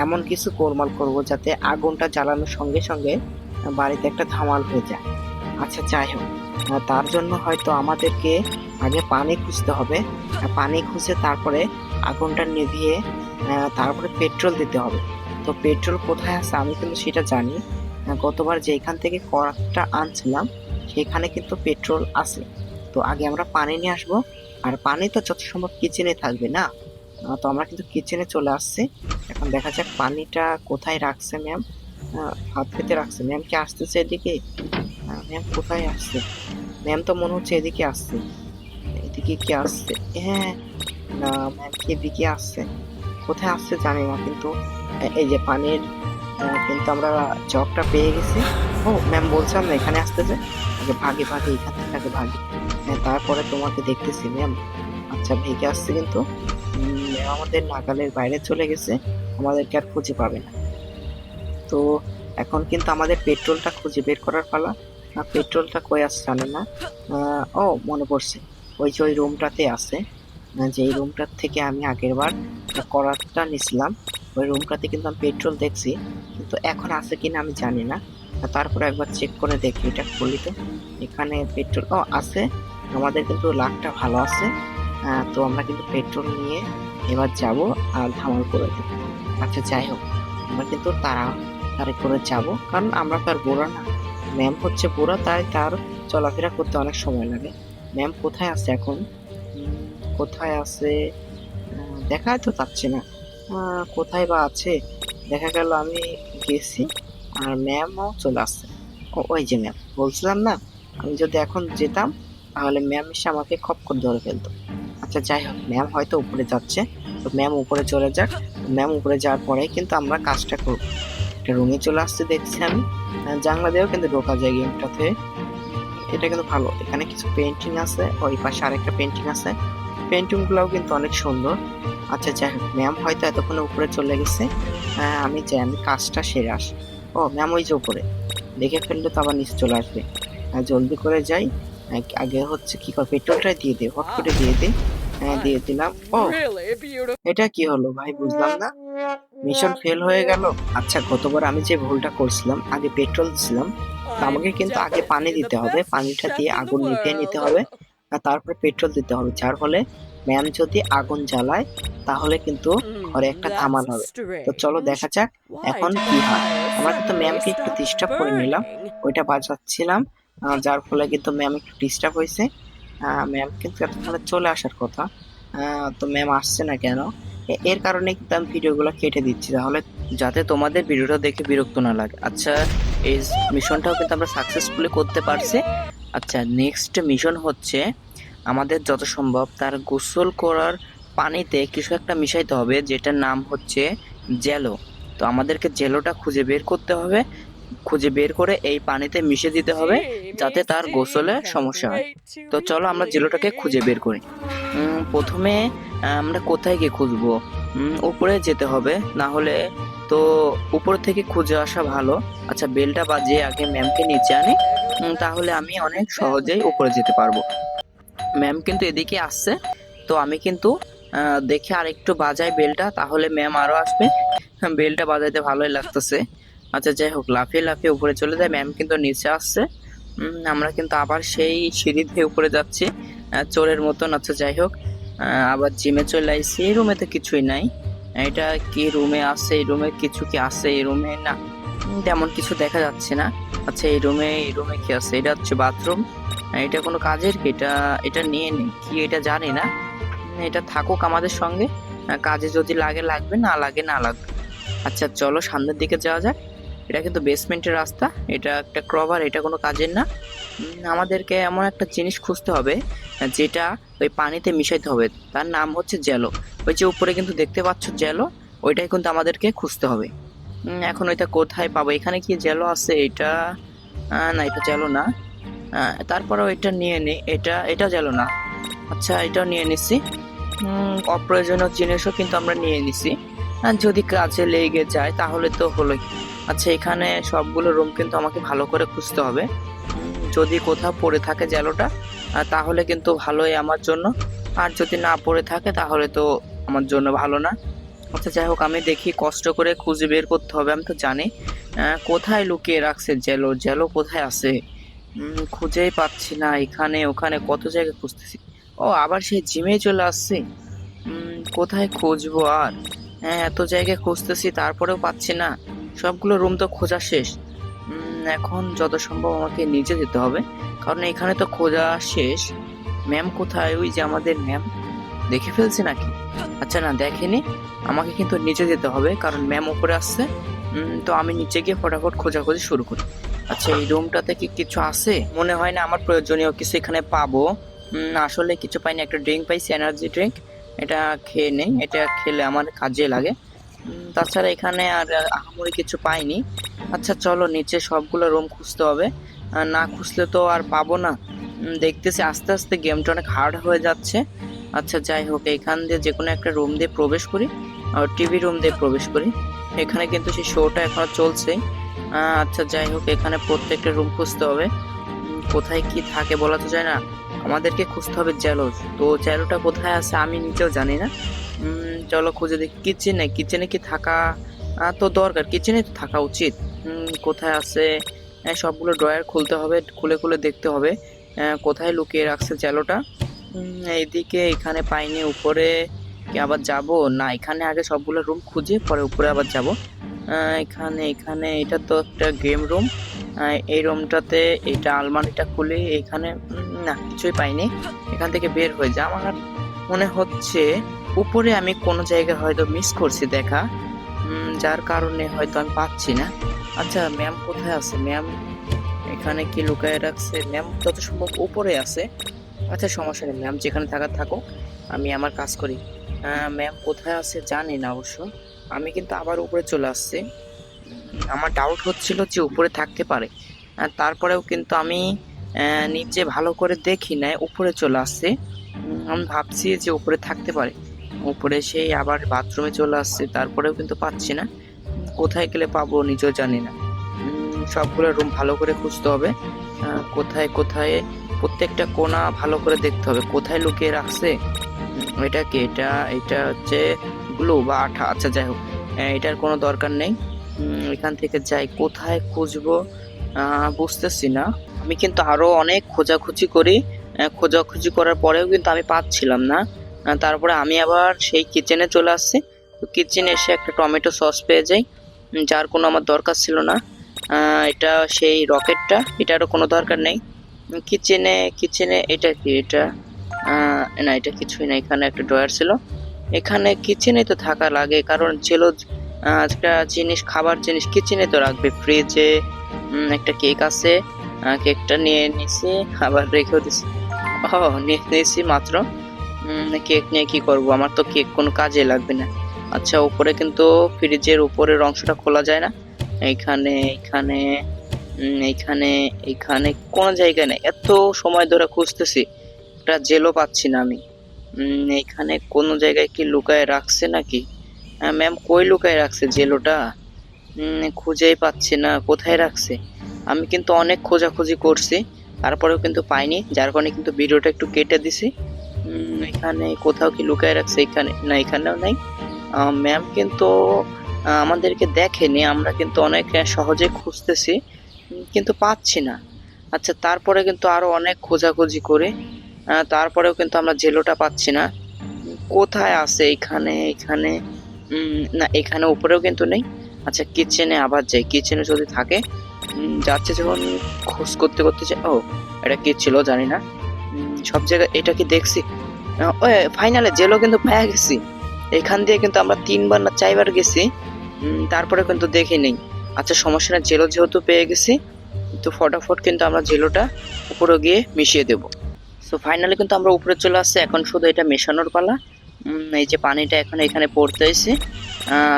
Speaker 2: এমন কিছু গোলমাল করব যাতে আগুনটা জ্বালানোর সঙ্গে সঙ্গে বাড়িতে একটা ধামাল হয়ে যায়। আচ্ছা যাই হোক, তার জন্য হয়তো আমাদেরকে আগে পানি খুঁজতে হবে। পানি খুঁজে তারপরে আগুনটা নিভিয়ে তারপরে পেট্রোল দিতে হবে। তো পেট্রোল কোথায় আছে আমি কিন্তু সেটা জানি। গতবার যেখান থেকে করাতটা আনছিলাম সেখানে কিন্তু পেট্রোল আছে। তো আগে আমরা পানি নিয়ে আসবো। আর পানি তো যত সম্ভব কিচেনে থাকবে না। তো আমরা কিন্তু কিচেনে চলে আসছি। এখন দেখা যাক পানিটা কোথায় রাখছে ম্যাম। হাত পেতে রাখছে। ম্যাম কি আসতেছে এদিকে? ম্যাম কোথায় আসছে? ম্যাম তো মনে হচ্ছে এদিকে আসছে। এদিকে কি আসছে? হ্যাঁ, না ম্যাম কি এদিকে আসছে? কোথায় আসছে জানি না, কিন্তু এই যে পানির কিন্তু আমরা জগটা পেয়ে গেছি। ও ম্যাম বলছিলাম না এখানে আসতেছে। আগে ভাগে ভাগে এখান থেকে আগে ভাগে। হ্যাঁ, তারপরে তোমাকে দেখতেছি ম্যাম। আচ্ছা ভেগে আসছে কিন্তু ম্যাম আমাদের নাগালের বাইরে চলে গেছে। আমাদেরকে আর খুঁজে পাবে না। তো এখন কিন্তু আমাদের পেট্রোলটা খুঁজে বের করার পালা। পেট্রোলটা কই আছে জানি না। ও মনে পড়ছে, ওই যে ওই রুমটাতে আছে। যে এই রুমটার থেকে আমি আগের বার করাতটা নিছিলাম, ওই রুমটাতে কিন্তু আমি পেট্রোল দেখছি, কিন্তু এখন আছে কিনা আমি জানি না। তারপরে একবার চেক করে দেখি, এটা খুলি তো। এখানে পেট্রোল ও আছে। আমাদের কিন্তু লাকটা ভালো আছে। তো আমরা কিন্তু পেট্রোল নিয়ে এবার যাব আর ধামাল করে দেব। আচ্ছা যাই হোক, আমরা কিন্তু তাড়াতাড়ি করে যাব, কারণ আমরা তো আর বুড়া না। ম্যাম হচ্ছে বুড়া, তাই তার চলাফেরা করতে অনেক সময় লাগে। ম্যাম কোথায় আছে এখন? কোথায় আছে? দেখা তো যাচ্ছে না। কোথায় বা আছে? দেখা গেল আমি গেছি আর ম্যামও চলে আসছে। ওই যে ম্যাম, বলছিলাম না আমি যদি এখন যেতাম তাহলে ম্যাম এসে আমাকে খপ করে ধরে ফেলতো। আচ্ছা যাই হোক, ম্যাম হয়তো উপরে যাচ্ছে। তো ম্যাম উপরে চলে যাক। ম্যাম উপরে যাওয়ার পরে কিন্তু আমরা কাজটা করব। একটা রুমে চলে আসতে দেখছি আমি। জানলা দিয়েও কিন্তু ঢোকা যায় গেমটাতে। এটা কিন্তু ভালো, এখানে কিছু পেন্টিং আছে, ওই পাশে আরেকটা পেন্টিং আছে। পেন্টিং গুলাও কিন্তু অনেক সুন্দর। আচ্ছা যাই হোক, ম্যাম হয়তো এতক্ষণে উপরে চলে গেছে। আমি যাই, আমি কাজটা সেরে আসি। ও ম্যাম ওই যে উপরে, দেখে ফেললে তো আবার নিচে চলে আসবে। জলদি করে যাই। আগে হচ্ছে কি করে পেট্রোলটা দিয়ে দে, হট করে দিয়ে দে। হ্যাঁ দিয়ে দিলাম। ও এটা কি হলো ভাই, বুঝলাম না। মিশন ফেল হয়ে গেল। আচ্ছা গতবার আমি যে ভুলটা করছিলাম, আগে পেট্রোল দিছিলাম, তো আমাকে কিন্তু আগে পানি দিতে হবে, পানিটা দিয়ে আগুন নিভিয়ে নিতে হবে, আর তারপরে পেট্রোল দিতে হবে, যার ফলে ম্যাম যদি আগুন জ্বালায় তাহলে কিন্তু ঘরে একটা ধামাল হবে। তো চলো দেখা যাক এখন কি হয়। আমরা কিন্তু ম্যামকে একটু ডিস্টার্ব করে নিলাম, ওইটা বাজাচ্ছিলাম, যার ফলে কিন্তু ম্যাম একটু ডিস্টার্ব হয়েছে। ম্যাম কিন্তু এতক্ষণে চলে আসার কথা। তো ম্যাম আসছে না কেন? এর কারণে কিন্তু আমি ভিডিওগুলো কেটে দিচ্ছি, তাহলে
Speaker 1: যাতে তোমাদের ভিডিওটা দেখে বিরক্ত না লাগে। আচ্ছা এই মিশনটাও কিন্তু আমরা সাকসেসফুলি করতে পারছি। আচ্ছা নেক্সট মিশন হচ্ছে আমাদের যত সম্ভব তার গোসল করার পানিতে কিছু একটা মিশাইতে হবে, যেটার নাম হচ্ছে জেলো। তো আমাদেরকে জেলোটা খুঁজে বের করতে হবে, খুঁজে বের করে এই পানিতে মিশে দিতে হবে যাতে তার গোসলে সমস্যা হয়। তো চলো আমরা জেলোটাকে খুঁজে বের করি। প্রথমে আমরা কোথায় গিয়ে খুঁজবো? উপরে যেতে হবে, না হলে তো উপর থেকে খুঁজে আসা ভালো। আচ্ছা বেলটা বাজিয়ে আগে ম্যামকে নিচে আনি, তাহলে আমি অনেক সহজেই উপরে যেতে পারবো। ম্যাম কিন্তু এদিকে আসছে, তো আমি কিন্তু দেখে আর একটু বাজাই বেলটা, তাহলে ম্যাম আরো আসবে। বেলটা বাজাইতে ভালোই লাগতেছে। আচ্ছা যাই হোক, লাফিয়ে লাফিয়ে উপরে চলে যায়, ম্যাম কিন্তু নিচে আসছে। আমরা কিন্তু আবার সেই সিঁড়ি দিয়ে উপরে যাচ্ছি চোরের মতন। আচ্ছা যাই হোক, আবার জিমে চলে আইছি। এই রুমে তো কিছুই নাই। এটা কি রুমে আছে? এই রুমে কিছু কি আছে? এই রুমে না, তেমন কিছু দেখা যাচ্ছে না। আচ্ছা এই রুমে কি আছে? এটা হচ্ছে বাথরুম। এটা কোনো কাজের কি? এটা এটা নিয়ে নি কি এটা জানি না। এটা থাকুক আমাদের সঙ্গে, কাজে যদি লাগে লাগবে, না লাগে না লাগবে। আচ্ছা চলো সামনের দিকে যাওয়া যাক। এটা কিন্তু বেসমেন্টের রাস্তা, এটা একটা ক্রভার, এটা কোনো কাজের না। আমাদেরকে এমন একটা জিনিস খুঁজতে হবে যেটা ওই পানিতে মিশাইতে হবে, তার নাম হচ্ছে জেলো। ওই যে উপরে কিন্তু দেখতে পাচ্ছ জেলো, ওইটাই কিন্তু আমাদেরকে খুঁজতে হবে। এখন ওইটা কোথায় পাবো? এখানে কি জেলো আছে? এটা না, এটা জেলো না। তারপরেও এটা নিয়ে নি, এটা এটা জেলো না। আচ্ছা এটাও নিয়ে নিছি। অপ্রয়োজনীয় জিনিসও কিন্তু আমরা নিয়ে নিছি, আর যদি কাজে লেগে যায় তাহলে তো হলোই। আচ্ছা এখানে সবগুলো রুম কিন্তু আমাকে ভালো করে খুঁজতে হবে। যদি কোথাও পড়ে থাকে জেলোটা তাহলে কিন্তু ভালোই আমার জন্য, আর যদি না পড়ে থাকে তাহলে তো আমার জন্য ভালো না। আচ্ছা যাই হোক, আমি দেখি কষ্ট করে খুঁজে বের করতে হবে। আমি তো জানি কোথায় লুকিয়ে রাখছে জেলো, জেলো কোথায় আছে। খুঁজেই পাচ্ছি না, এখানে ওখানে কত জায়গায় খুঁজতেছি। ও আবার সেই জিমে চলে আসছে। কোথায় খুঁজবো আর? হ্যাঁ, এত জায়গায় খুঁজতেছি তারপরেও পাচ্ছি না। সবগুলো রুম তো খোঁজা শেষ। এখন যত সম্ভব আমাকে নিচে যেতে হবে, কারণ এখানে তো খোঁজা শেষ। ম্যাম কোথায়? ওই যে আমাদের ম্যাম, দেখে ফেলছে নাকি? আচ্ছা না, দেখেনি। আমাকে কিন্তু নিচে যেতে হবে কারণ ম্যাম উপরে আসছে। তো আমি নিচে গিয়ে ফটাফট খোঁজাখুঁজি শুরু করি। আচ্ছা, এই রুমটাতে কি কিছু আছে? মনে হয় না আমার প্রয়োজনীয় কিছু এখানে পাবো। আসলে কিছু পাইনি, একটা ড্রিঙ্ক পাইছি, এনার্জি ড্রিঙ্ক। এটা খেয়ে নেই, এটা খেলে আমার কাজে লাগে। তাছাড়া এখানে আর আহামরি কিছু পাইনি। আচ্ছা চলো, নিচে সবগুলো রুম খুঁজতে হবে। না খুঁজলে তো আর পাবো না। দেখতেছি আস্তে আস্তে গেমটা অনেক হার্ড হয়ে যাচ্ছে। আচ্ছা যাই হোক, এখান দিয়ে যে কোনো একটা রুম দিয়ে প্রবেশ করি, টিভি রুম দিয়ে প্রবেশ করি। এখানে কিন্তু সেই শোটা এখনো চলছে। আচ্ছা যাই হোক, এখানে প্রত্যেকটা রুম খুঁজতে হবে। কোথায় কি থাকে বলা তো যায় না। আমাদেরকে খুঁজতে হবে জ্যালো। তো জ্যালোটা কোথায় আছে আমি নিজেও জানি না। চলো খুঁজে দেখি। কিচেনে, কিচেনে কি থাকা তো দরকার, কিচেনে তো থাকা উচিত। কোথায় আছে? সবগুলো ড্রয়ার খুলতে হবে, খুলে খুলে দেখতে হবে কোথায় লুকিয়ে রাখছে জ্যালোটা। এইদিকে এখানে পাইনি। উপরে কি আবার যাব? না, এখানে আগে সবগুলো রুম খুঁজে পরে উপরে আবার যাব। এখানে এখানে এটা তো একটা গেম রুম। এই রুমটাতে এটা আলমারিটা খুলে এখানে না, কিছুই পাইনি। এখান থেকে বের হয়ে যা। আমার মনে হচ্ছে উপরে আমি কোনো জায়গায় হয়তো মিস করছি দেখা, যার কারণে হয়তো আমি পাচ্ছি না। আচ্ছা, ম্যাম কোথায় আছে? ম্যাম এখানে কি লুকায় রাখছে? ম্যাম যত সম্ভব উপরে আছে। আচ্ছা সমস্যা নেই, ম্যাম যেখানে থাকার থাকো, আমি আমার কাজ করি। ম্যাম কোথায় আছে জানি না অবশ্য। আমি কিন্তু আবার উপরে চলে আসছি। আমার ডাউট হচ্ছিল যে উপরে থাকতে পারে। তারপরেও কিন্তু আমি নিচে ভালো করে দেখি নাই, উপরে চলে আসছে। আমি ভাবছি যে উপরে থাকতে পারে। উপরে সেই আবার বাথরুমে চলে আসছে, তারপরেও কিন্তু পাচ্ছি না। কোথায় গেলে পাবো নিজেও জানি না। সবগুলো রুম ভালো করে খুঁজতে হবে। কোথায় কোথায় প্রত্যেকটা কোণা ভালো করে দেখতে হবে কোথায় লুকিয়ে রাখছে। এটা কি? এটা এটা হচ্ছে গ্লু বা আঠা। আচ্ছা যাই হোক, এটার কোনো দরকার নেই। এখান থেকে যাই, কোথায় খুঁজবো বুঝতেছি না। আমি কিন্তু আরো অনেক খোঁজাখুঁজি করি। খোঁজাখুঁজি করার পরেও কিন্তু আমি পাচ্ছিলাম না। তারপরে আমি আবার সেই কিচেনে চলে আসছি। তো কিচেনে এসে একটা টমেটো সস পেয়ে যাই, যার কোনো আমার দরকার ছিল না। এটা সেই রকেটটা, এটারও কোনো দরকার নেই। কিচেনে কিচেনে এটা কি? এটা না, এটা কিছুই না। এখানে একটা ড্রয়ার ছিল। এখানে কিচেনে তো থাকা লাগে, কারণ ছিল একটা জিনিস, খাবার জিনিস কিচেনে তো রাখবে। ফ্রিজে একটা কেক আছে, কেকটা নিয়ে নিছি, আবার রেখেও দিছি। ও, নিয়েছি মাত্র। কেক নিয়ে কি করব? আমার তো কেক কোনো কাজে লাগবে না। আচ্ছা, উপরে কিন্তু ফ্রিজের উপরের অংশটা খোলা যায় না। এইখানে এইখানে এইখানে এইখানে কোনো জায়গায় নেই। এত সময় ধরে খুঁজতেছি, একটা জেলও পাচ্ছি না আমি। এইখানে কোনো জায়গায় কি লুকায় রাখছে নাকি? ম্যাম কই লুকায় রাখছে জেলোটা? খুঁজেই পাচ্ছি না কোথায় রাখছে। আমি কিন্তু অনেক খোঁজাখুঁজি করছি, তারপরেও কিন্তু পাইনি, যার কারণে কিন্তু ভিডিওটা একটু কেটে দিছি। এখানে কোথাও কি লুকায় রাখছে? এখানে না, এখানেও নেই। ম্যাম কিন্তু আমাদেরকে দেখেনি, আমরা কিন্তু অনেক সহজে খুঁজতেছি, কিন্তু পাচ্ছি না। আচ্ছা, তারপরে কিন্তু আরো অনেক খোঁজাখুঁজি করে তারপরেও কিন্তু আমরা জেলোটা পাচ্ছি না। কোথায় আছে? এখানে এখানে না, এখানে উপরেও কিন্তু নেই। আচ্ছা, কিচেনে আবার যাই, কিচেনে যদি থাকে। যাচ্ছে যখন খোঁজ করতে করতে যাই। ও, এটা কি ছিল জানি না। সব জায়গায় এটা কি দেখছি? ও, ফাইনালে জেলো কিন্তু পেয়ে গেছি। এখান দিয়ে কিন্তু আমরা 3বার না 4বার গেছি, তারপরে কিন্তু দেখি নেই। আচ্ছা সমস্যা না, জেলো যেহেতু পেয়ে গেছি, তো ফটাফট কিন্তু আমরা জেলোটা উপরে গিয়ে মিশিয়ে দেব। সো ফাইনালি কিন্তু আমরা উপরে চলে আসছি, এখন শুধু এটা মেশানোর পালা। এই যে পানিটা এখন এখানে পড়তেছে।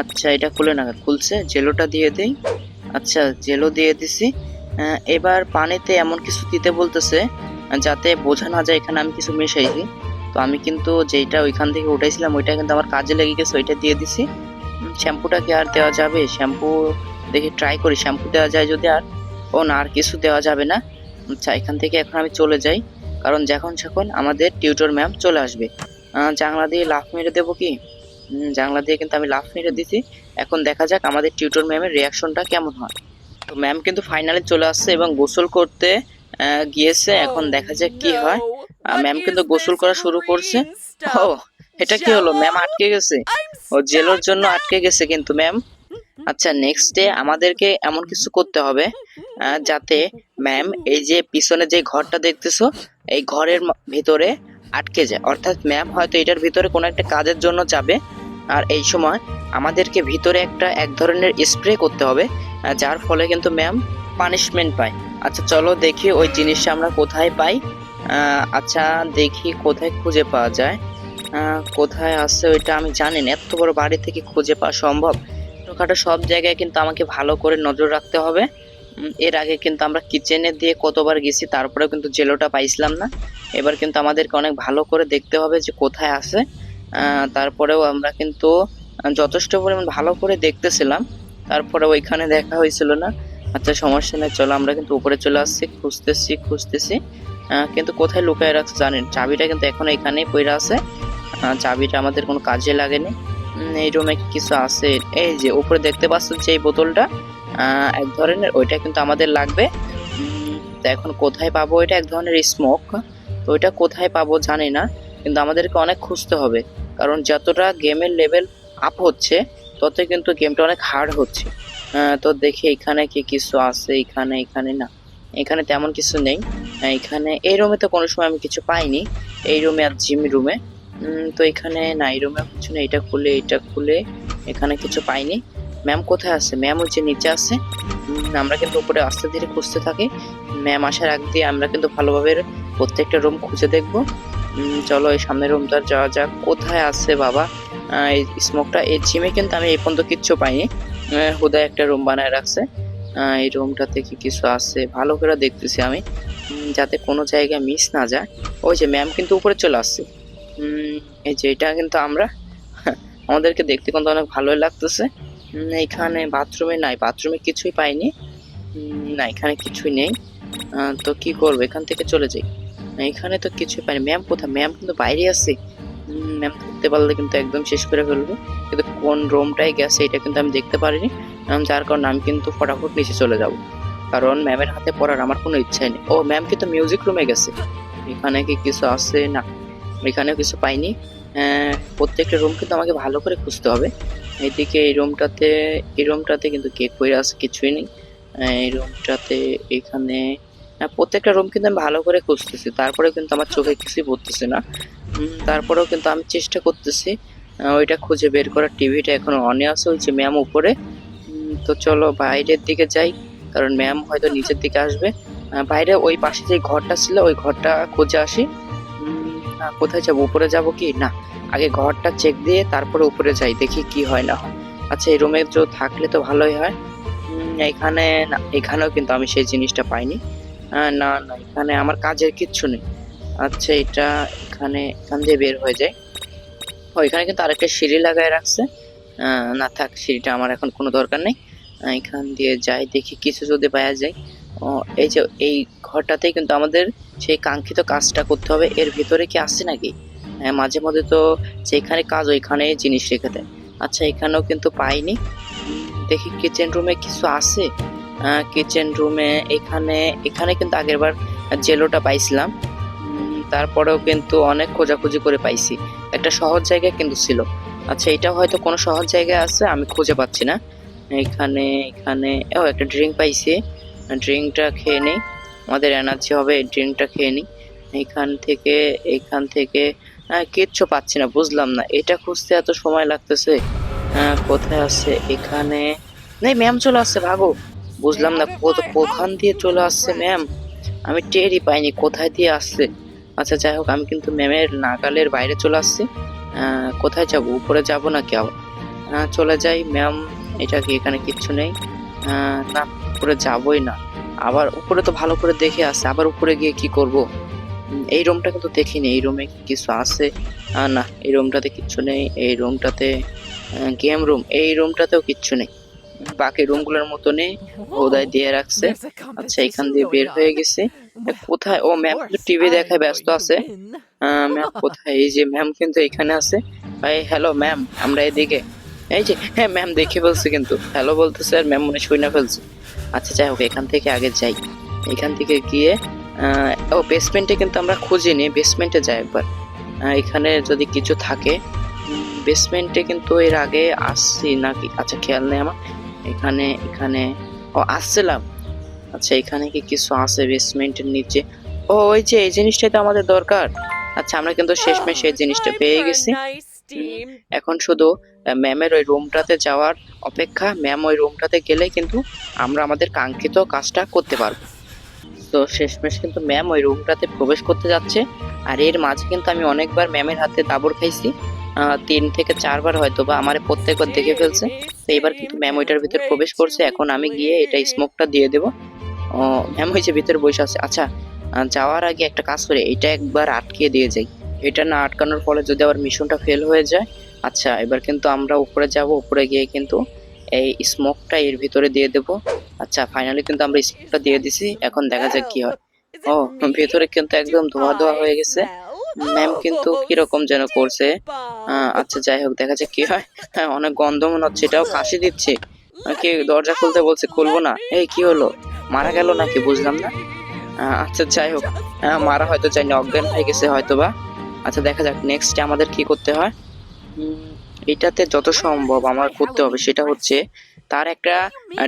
Speaker 1: আচ্ছা, এটা খুলে না, খুলছে। জেলোটা দিয়ে দেই। আচ্ছা, জেলো দিয়ে দিছি। এবার পানিতে এমন কিছু দিতে বলতেছে যাতে বোঝা না যায় এখানে আমি কিছু মেশাইছি। তো আমি কিন্তু যেটা ওইখান থেকে উঠাইছিলাম ওইটা কিন্তু আমার কাজে লেগে গেছে, ওইটা দিয়ে দিছি। শ্যাম্পুটা কি আর দেওয়া যাবে? শ্যাম্পু দেখি ট্রাই করি, শ্যাম্পু দেওয়া যায় যদি। আর ও না, আর কিছু দেওয়া যাবে না। আচ্ছা, এখান থেকে এখন আমি চলে যাই, কারণ যখন আমাদের টিউটর ম্যাম চলে আসবে। জানলা দিয়ে লাফ মেরে দেবো কি? জানলা দিয়ে কিন্তু আমি লাফ মেরে দিছি। এখন দেখা যাক আমাদের টিউটর ম্যামের রিয়াকশনটা কেমন হয়। তো ম্যাম কিন্তু ফাইনালি চলে আসছে এবং গোসল করতে গিয়েছে, এখন দেখা যাক কি হয়। ম্যাম কিন্তু গোসল করা শুরু করছে। ও, এটা কি হলো? ম্যাম আটকে গেছে। ও জেলোর জন্য আটকে গেছে কিন্তু ম্যাম। আচ্ছা, নেক্সট ডে আমাদেরকে এমন কিছু করতে হবে যাতে ম্যাম এই যে পিছনে যে ঘরটা দেখতেছো, এই ঘরের ভিতরে আটকে যায়। অর্থাৎ ম্যাম হয়তো এটার ভিতরে কোনো একটা কাজের জন্য যাবে, আর এই সময় আমাদেরকে ভিতরে এক ধরনের স্প্রে করতে হবে, যার ফলে কিন্তু ম্যাম পানিশমেন্ট পায়। আচ্ছা চলো দেখি ওই জিনিসটা আমরা কোথায় পাই। আচ্ছা দেখি কোথায় খুঁজে পাওয়া যায়। কোথায় আছে ওইটা আমি জানি না, এত বড় বাড়ি থেকে খুঁজে পাওয়া সম্ভব? ছোটখাটো সব জায়গায় কিন্তু আমাকে ভালো করে নজর রাখতে হবে। এর আগে কিন্তু আমরা কিচেনে দিয়ে কতবার গেছি, তারপরেও কিন্তু জেলোটা পাইছিলাম না। এবার কিন্তু আমাদেরকে অনেক ভালো করে দেখতে হবে যে কোথায় আছে। তারপরেও আমরা কিন্তু যথেষ্ট পরিমাণ ভালো করে দেখতেছিলাম, তারপরে ওইখানে দেখা হয়েছিল না। আচ্ছা সমস্যা নেই, চলো আমরা কিন্তু উপরে চলে আসছি, খুঁজতেছি খুঁজতেছি। কিন্তু কোথায় লুকায় রাখছে জানেন? চাবিটা কিন্তু এখনো এখানেই পড়ে আছে। চাবিটা আমাদের কোনো কাজে লাগেনি। এই রুমে কিছু আছে, এই যে উপরে দেখতে পাচ্ছ যে এই বোতলটা এক ধরনের, ওইটা কিন্তু আমাদের লাগবে। তো এখন কোথায় পাবো? এটা এক ধরনের স্মোক, তো ওইটা কোথায় পাবো জানি না, কিন্তু আমাদেরকে অনেক খুঁজতে হবে, কারণ যতটা গেমের লেভেল আপ হচ্ছে ততই কিন্তু গেমটা অনেক হার্ড হচ্ছে। তো দেখি এখানে কি কিছু আছে। এখানে এখানে না, এখানে তেমন কিছু নেই। এখানে এই রুমে তো কোনো সময় আমি কিছু পাইনি, এই রুমে আর জিম রুমে। তো এখানে না, এই রুমে কিছু নেই। এটা খুলে এখানে কিছু পাইনি। ম্যাম কোথায় আছে? ম্যাম ওই যে নিচে আছে। আমরা কিন্তু উপরে আস্তে ধীরে খুঁজতে থাকি। ম্যাম আসার আগ দিয়ে আমরা কিন্তু ভালোভাবে প্রত্যেকটা রুম খুঁজে দেখবো। চলো এই সামনের রুমটা যাওয়া যাক। কোথায় আছে বাবা এই স্মোকটা? এই জিমে কিন্তু আমি এই পর্যন্ত কিচ্ছু পাইনি। হুদায় একটা রুম বানায় রাখছে। এই রুমটাতে কি কিছু আছে ভালো করে দেখতেছি আমি, যাতে কোনো জায়গায় মিস না যায়। ওই যে ম্যাম কিন্তু উপরে চলে আসছে। এই যে এটা কিন্তু আমরা আমাদেরকে দেখতে কিন্তু অনেক ভালোই লাগতেছে। এখানে বাথরুমে নাই, বাথরুমে কিছুই পাইনি। না এখানে কিছুই নেই। তো কি করবো, এখান থেকে চলে যাই। এখানে তো কিছুই পাইনি। ম্যাম কোথায়? ম্যাম কিন্তু বাইরে আছে। ম্যাম ধরতে পারলে কিন্তু একদম শেষ করে ফেলবো, কিন্তু কোন রুমটায় গেছে এটা কিন্তু আমি দেখতে পারিনি। যার কারণে আমি কিন্তু ফটাফট নিচে চলে যাব, কারণ ম্যামের হাতে পড়ার আমার কোনো ইচ্ছাই নেই। ও ম্যাম কিন্তু মিউজিক রুমে গেছে। এখানে কি কিছু আছে? না, এখানেও কিছু পাইনি। প্রত্যেকটা রুম কিন্তু আমাকে ভালো করে খুঁজতে হবে। এইদিকে এই রুমটাতে কিন্তু কেক কইরা আছে, কিছুই নেই। এই রুমটাতে, এখানে, প্রত্যেকটা রুম কিন্তু আমি ভালো করে খুঁজতেছি, তারপরে কিন্তু আমার চোখে কিছুই পড়তেছে না। তারপরেও কিন্তু আমি চেষ্টা করতেছি ওইটা খুঁজে বের করার। টিভিটা এখনো অনে আছে, ওই যে ম্যাম উপরে। তো চলো বাইরের দিকে যাই, কারণ ম্যাম হয়তো নিচের দিকে আসবে। বাইরে ওই পাশে যে ঘরটা ছিল ওই ঘরটা খুঁজে আসি। কোথায় যাবো? উপরে যাব কি না, আগে ঘরটা চেক দিয়ে তারপরে উপরে যাই, দেখি কি হয় না হয়। আচ্ছা এই রুমে থাকলে তো ভালোই হয়। এখানে না, এখানেও কিন্তু আমি সেই জিনিসটা পাইনি। না না, এখানে আমার কাজের কিচ্ছু নেই। আচ্ছা এটা এখান দিয়ে বের হয়ে যায়। ও এখানে কিন্তু আরেকটা সিঁড়ি লাগায় রাখছে। না থাক, সিঁড়িটা আমার এখন কোনো দরকার নেই। এখান দিয়ে যাই, দেখি কিছু যদি পাওয়া যায়। ও এই যে এই ঘরটাতেই কিন্তু আমাদের সেই কাঙ্ক্ষিত কাজটা করতে হবে। এর ভিতরে কি আসছে নাকি? মাঝে মধ্যে তো যেখানে কাজ ওইখানে জিনিস রেখে দেয়। আচ্ছা এখানেও কিন্তু পাইনি। দেখি কিচেন রুমে কিছু আছে। কিচেন রুমে এখানে এখানে কিন্তু আগেরবার জেলোটা পাইছিলাম। তারপরেও কিন্তু অনেক খোঁজাখুঁজি করে পাইছি, একটা সহজ জায়গায় কিন্তু ছিল। আচ্ছা এটা হয়তো কোনো সহজ জায়গায় আছে, আমি খুঁজে পাচ্ছি না। এখানে এখানে ও একটা ড্রিঙ্ক পাইছি, ড্রিঙ্কটা খেয়ে নেই, আমাদের এনার্জি হবে। এই ড্রিঙ্কটা খেয়ে নিই। এখান থেকে কিচ্ছু পাচ্ছি না, বুঝলাম না এটা খুঁজতে এত সময় লাগতেছে। কোথায় আছে? এখানে নেই। ম্যাম চলে আসছে, ভাগো। বুঝলাম না কোখান দিয়ে চলে আসছে ম্যাম, আমি টেরই পাইনি কোথায় দিয়ে আসছে। আচ্ছা যাই হোক, আমি কিন্তু ম্যামের নাগালের বাইরে চলে আসছি। কোথায় যাব? উপরে যাব নাকি আবার? চলে যাই। ম্যাম এটা কি? এখানে কিচ্ছু নেই। না, উপরে যাবই না। আবার উপরে তো ভালো করে দেখে আসছে, আবার উপরে গিয়ে কি করব? এই রুমটা কিন্তু দেখিনি, এই রুমে কিছু আছে? না, এই রুমটাতে কিচ্ছু নেই। এই রুমটাতে গেম রুম, এই রুমটাতেও কিচ্ছু নেই। বাকি রুমগুলোর মতনই খোদাই দিয়ে রাখছে। আচ্ছা এখান দিয়ে বের হয়ে গেছে। কোথায়? ও ম্যাম কিন্তু টিভি দেখায় ব্যস্ত আছে। ম্যাম কোথায়? এই যে ম্যাম কিন্তু এখানে আছে। এই হ্যালো ম্যাম, আমরা এদিকে। এই যে হ্যাঁ, ম্যাম দেখে ফেলছে কিন্তু হ্যালো বলতেছে, আর ম্যাম মনে শুনে ফেলছে। আচ্ছা যাই হোক, এখান থেকে আগে যাই। এখান থেকে গিয়ে ও বেসমেন্টে কিন্তু আমরা খুঁজিনি, বেসমেন্টে যাই একবার। এখানে যদি কিছু থাকে, বেসমেন্টে কিন্তু এর আগে আসছি নাকি, আচ্ছা খেয়াল নেই আমার। এখানে এখানে ও আসছিলাম। আচ্ছা এখানে কি কিছু আছে বেসমেন্টের নিচে? ও ওই যে এই জিনিসটাই তো আমাদের দরকার। আচ্ছা আমরা কিন্তু শেষমেশ এই জিনিসটা পেয়ে গেছি। এখন শুধু ম্যামের ওই রুমটাতে যাওয়ার অপেক্ষা। ম্যাম ওই রুমটাতে গেলে কিন্তু আমরা আমাদের কাঙ্ক্ষিত কাজটা করতে পারবো। তো শেষমেশ কিন্তু ম্যাম ওই রুমটাতে প্রবেশ করতে যাচ্ছে। আর এর মাঝে কিন্তু আমি অনেকবার ম্যামের হাতে দাবড় খাইছি, 3 থেকে 4 বার হয়তো বা আমার প্রত্যেকবার দেখে ফেলছে। তো এবার কিন্তু ম্যাম ওইটার ভিতর প্রবেশ করছে। এখন আমি গিয়ে এটা স্মোকটা দিয়ে দেবো। ম্যাম ওই যে ভিতরে বসে আছে। আচ্ছা যাওয়ার আগে একটা কাজ করে এটা একবার আটকে দিয়ে যাই। এটা না আটকানোর ফলে যদি আবার মিশনটা ফেল হয়ে যায়। আচ্ছা এবার কিন্তু আমরা উপরে যাব, উপরে গিয়ে কিন্তু এই স্মোকটা এর ভিতরে দিয়ে দেব। আচ্ছা ফাইনালি কিন্তু আমরা স্মোকটা দিয়ে দিছি, এখন দেখা যাক কি হয়। ও ভেতরে কিন্তু একদম ধোয়া ধোয়া হয়ে গেছে। ম্যাম কিন্তু কিরকম যেন করছে। আচ্ছা যাই হোক দেখা যাক কি হয়। হ্যাঁ অনেক গন্ধ মনে হচ্ছে, এটাও কাশি দিচ্ছে। কি দরজা খুলতে বলছে, খুলবো না। এই কি হলো, মারা গেল নাকি বুঝলাম না। আচ্ছা যাই হোক, মারা হয়তো যায়নি, অজ্ঞান হয়ে গেছে হয়তো বা। আচ্ছা দেখা যাক নেক্সট আমাদের কি করতে হয়। এটাতে যত সম্ভব আমার করতে হবে সেটা হচ্ছে তার একটা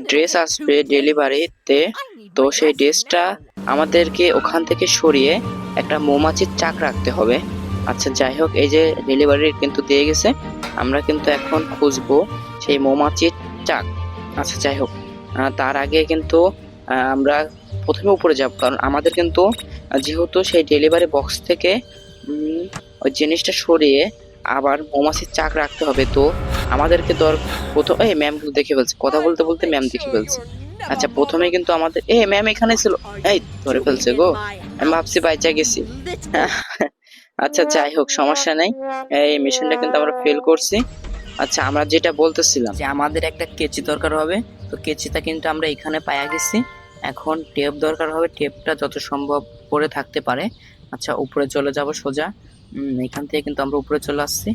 Speaker 1: ড্রেস আসবে ডেলিভারিতে। তো সেই ড্রেসটা আমাদেরকে ওখান থেকে সরিয়ে একটা মৌমাছির চাক রাখতে হবে। আচ্ছা যাই হোক, এই যে ডেলিভারি কিন্তু দিয়ে গেছে, আমরা কিন্তু এখন খুঁজবো সেই মৌমাছির চাক। আচ্ছা যাই হোক, তার আগে কিন্তু আমরা প্রথমে উপরে যাব, কারণ আমাদের কিন্তু যেহেতু সেই ডেলিভারি বক্স থেকে ওই জিনিসটা সরিয়ে আবার মৌমাছির চাক রাখতে হবে। তো আমাদেরকে প্রথম এই ম্যাম দেখে ফেলছে, কথা বলতে বলতে ম্যাম দেখে ফেলছে। আচ্ছা প্রথমে কিন্তু আমাদের ম্যাম এখানে ছিল। এই ধরে ফেলছে গো, আমি ভাবছি বাইচা গেছি। আচ্ছা যাই হোক সমস্যা নেই, এই মিশনটা কিন্তু আমরা ফেল করছি। আচ্ছা আমরা যেটা বলতেছিলাম যে আমাদের একটা কেচি দরকার হবে, তো কেচিটা কিন্তু আমরা এখানে পাইয়া গেছি। এখন টেপ দরকার হবে, টেপটা যত সম্ভব পরে থাকতে পারে। আচ্ছা উপরে চলে যাব সোজা। এখান থেকে কিন্তু আমরা উপরে চলে আসছি।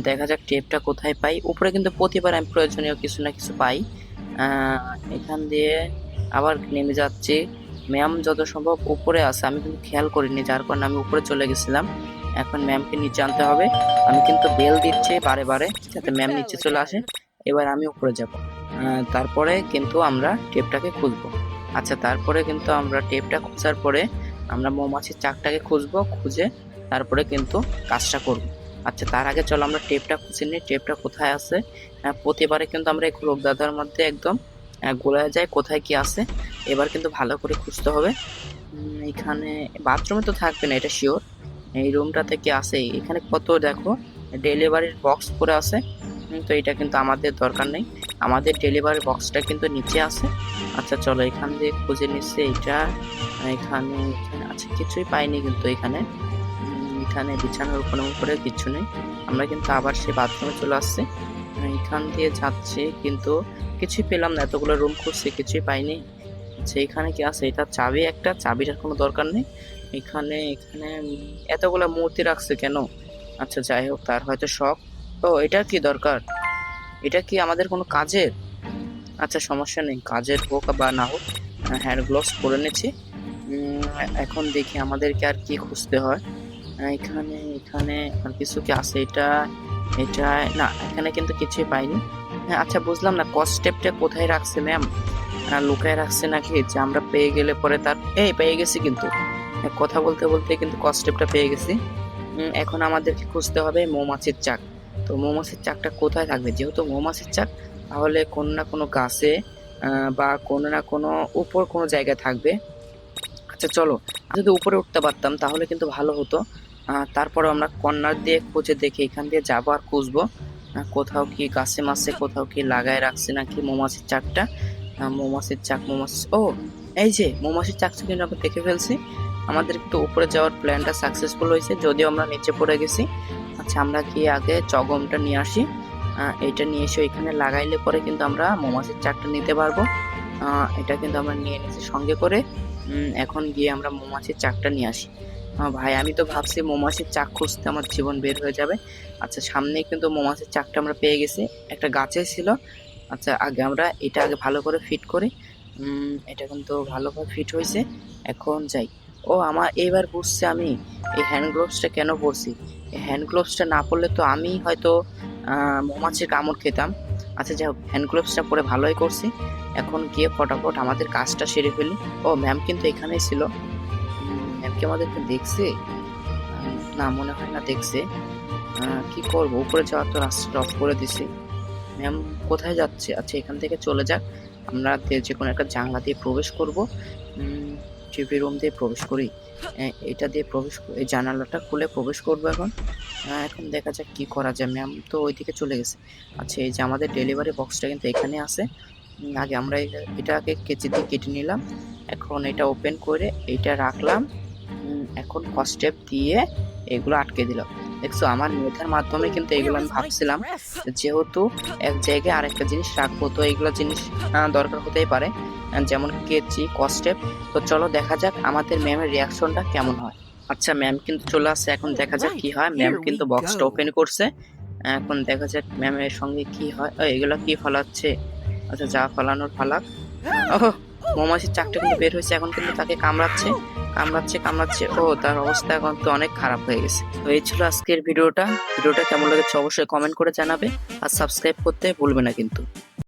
Speaker 1: দেখা যাক টেপটা কোথায় পাই। উপরে কিন্তু প্রতিবার আমি প্রয়োজনীয় কিছু না কিছু পাই। এখান দিয়ে আবার নেমে যাচ্ছি। ম্যাম যত সম্ভব উপরে আছে, আমি কিন্তু খেয়াল করিনি, যার কারণে আমি উপরে চলে গেছিলাম। এখন ম্যামকে নিচে আনতে হবে। আমি কিন্তু বেল দিচ্ছি বারে বারে যাতে ম্যাম নিচে চলে আসে। এবার আমি উপরে যাব। তারপরে কিন্তু আমরা টেপটাকে খুঁজবো। আচ্ছা তারপরে কিন্তু আমরা টেপটা খোঁজার পরে আমরা মৌমাছির চাকটাকে খুঁজবো, খুঁজে তারপরে কিন্তু কাজটা করব। আচ্ছা তার আগে চলো আমরা টেপটা খুঁজে নিই, টেপটা কোথায় আছে। প্রতিবারে কিন্তু আমরা এই দাদার মধ্যে একদম গোলায় যায় কোথায় কি আছে। এবার কিন্তু ভালো করে খুঁজতে হবে। এখানে বাথরুমে তো থাকবে না এটা শিওর। এই রুমটাতে কি আছে, এখানে কত দেখো ডেলিভারির বক্স পরে আছে। তো এটা কিন্তু আমাদের দরকার নেই, আমাদের ডেলিভারি বক্সটা কিন্তু নিচে আছে। আচ্ছা চলো এখান দিয়ে খুঁজে নিচ্ছে এটা। এখানে এখানে আচ্ছা কিছুই পাইনি কিন্তু এখানে। এখানে বিছানার উপরে কিছু নেই। আমরা কিন্তু আবার সে বাথরুমে চলে আসছি। এখান দিয়ে যাচ্ছে কিন্তু কিছুই পেলাম না, এতগুলো রুম খুঁজছি কিছুই পাইনি। আচ্ছা এখানে কি আছে, এটা চাবি, একটা চাবিটার কোনো দরকার নেই। এখানে এখানে এতগুলো মূর্তি রাখছে কেন? আচ্ছা যাই হোক, তার হয়তো শখ। ও এটা কি দরকার, এটা কি আমাদের কোনো কাজের? আচ্ছা সমস্যা নেই, কাজের হোক বা না হোক, হ্যান্ড গ্লোভস পরে নিচ্ছি। এখন দেখি আমাদেরকে আর কি খুঁজতে হয়। এখানে এখানে আর কিছু কি আছে, এটা এটা না, এখানে কিন্তু কিছুই পাইনি। আচ্ছা বুঝলাম না কস্টেপটা কোথায় রাখছে ম্যাম, লুকায় রাখছে নাকি যে আমরা পেয়ে গেলে পরে তার পেয়ে গেছি কিন্তু। কথা বলতে বলতে কিন্তু কস্টেপটা পেয়ে গেছি। এখন আমাদেরকে খুঁজতে হবে মৌমাছির চাক। তো মৌমাছির চাকটা কোথায় থাকবে, যেহেতু মৌমাছির চাক তাহলে কোনো না কোনো গাছে বা কোনো না কোনো উপর কোনো জায়গায় থাকবে। আচ্ছা চলো, যদি উপরে উঠতে পারতাম তাহলে কিন্তু ভালো হতো। তারপরে আমরা কর্নার দিয়ে খুঁজে দেখি, এখান দিয়ে যাবো আর খুঁজবো কোথাও কি গাছে মাছে কোথাও কি লাগায় রাখছে নাকি মৌমাছির চাকটা। মৌমাছির চাক, মৌমাছি, এই যে মৌমাছির চাকটা কিন্তু আমরা দেখে ফেলছি। আমাদের কিন্তু উপরে যাওয়ার প্ল্যানটা সাকসেসফুল হয়েছে, যদিও আমরা নিচে পড়ে গেছি। আচ্ছা আমরা কি আগে চগমটা নিয়ে আসি, এটা নিয়ে এসে এখানে লাগাইলে পরে কিন্তু আমরা মৌমাছির চাকটা নিতে পারবো। এটা কিন্তু আমরা নিয়ে নিয়েছি সঙ্গে করে। এখন গিয়ে আমরা মৌমাছির চাকটা নিয়ে আসি। ভাই আমি তো ভাবছি মৌমাছির চাক খুঁজতে আমার জীবন বের হয়ে যাবে। আচ্ছা সামনেই কিন্তু মৌমাছির চাকটা আমরা পেয়ে গেছি, একটা গাছে ছিল। আচ্ছা আগে আমরা এটা আগে ভালো করে ফিট করি, এটা কিন্তু ভালোভাবে ফিট হয়েছে। এখন যাই। ও আমার এবার বুঝছি আমি এই হ্যান্ড গ্লোভসটা কেন পরছি। এই হ্যান্ড গ্লোভসটা না পরলে তো আমি হয়তো মৌমাছির কামড় খেতাম। আচ্ছা যাই হোক, হ্যান্ড গ্লোভসটা পরে ভালোই করছি। এখন গিয়ে ফটাফট আমাদের কাজটা সেরে ফেলি। ও ম্যাম কিন্তু এখানেই ছিল। ম্যাম কি আমাদেরকে দেখছে? না, মনে হয় না দেখছে। কি করব, উপরে যাওয়ার তো রাস্তাটা অফ করে দিছি। ম্যাম কোথায় যাচ্ছে? আচ্ছা, এখান থেকে চলে যাক। আমরা যে কোনো একটা জানলা দিয়ে প্রবেশ করব। টিভি রুম দিয়ে প্রবেশ করি। এটা দিয়ে এই জানালাটা খুলে প্রবেশ করব এখন। এখন দেখা যাক কি করা যায়। ম্যাম তো ওইদিকে চলে গেছে। আচ্ছা, এই যে আমাদের ডেলিভারি বক্সটা কিন্তু এখানে আছে। আগে আমরা এটাকে কেচি দিয়ে কেটে নিলাম। এখন এটা ওপেন করে এইটা রাখলাম। এখন ফার্স্ট স্টেপ দিয়ে এগুলো আটকে দিলাম। দেখছো, আমার মেধার মাধ্যমে কিন্তু এগুলো আমি ভাবছিলাম যেহেতু এক জায়গায় আরেকটা জিনিস রাখবো, তো এইগুলো জিনিস দরকার হতেই পারে, যেমন কেচি, কস্টেপ। তো চলো দেখা যাক আমাদের ম্যামের রিয়াকশনটা কেমন হয়। আচ্ছা, ম্যাম কিন্তু চলে আসছে। এখন দেখা যাক কি হয়। ম্যাম কিন্তু বক্সটা ওপেন করছে। এখন দেখা যাক ম্যামের সঙ্গে কি হয়। এগুলো কি ফলাচ্ছে? আচ্ছা, যা ফলানোর ফালাক। ওহ, মৌমাছির চাকটা কিন্তু বের হয়েছে। এখন কিন্তু তাকে কামড়াচ্ছে কামড়াচ্ছে কামড়াচ্ছে। ও, তার অবস্থা এখন তো অনেক খারাপ হয়ে গেছে। তো এই ছিল আজকের ভিডিওটা কেমন লেগেছে অবশ্যই কমেন্ট করে জানাবে। আর সাবস্ক্রাইব করতে ভুলবে না কিন্তু।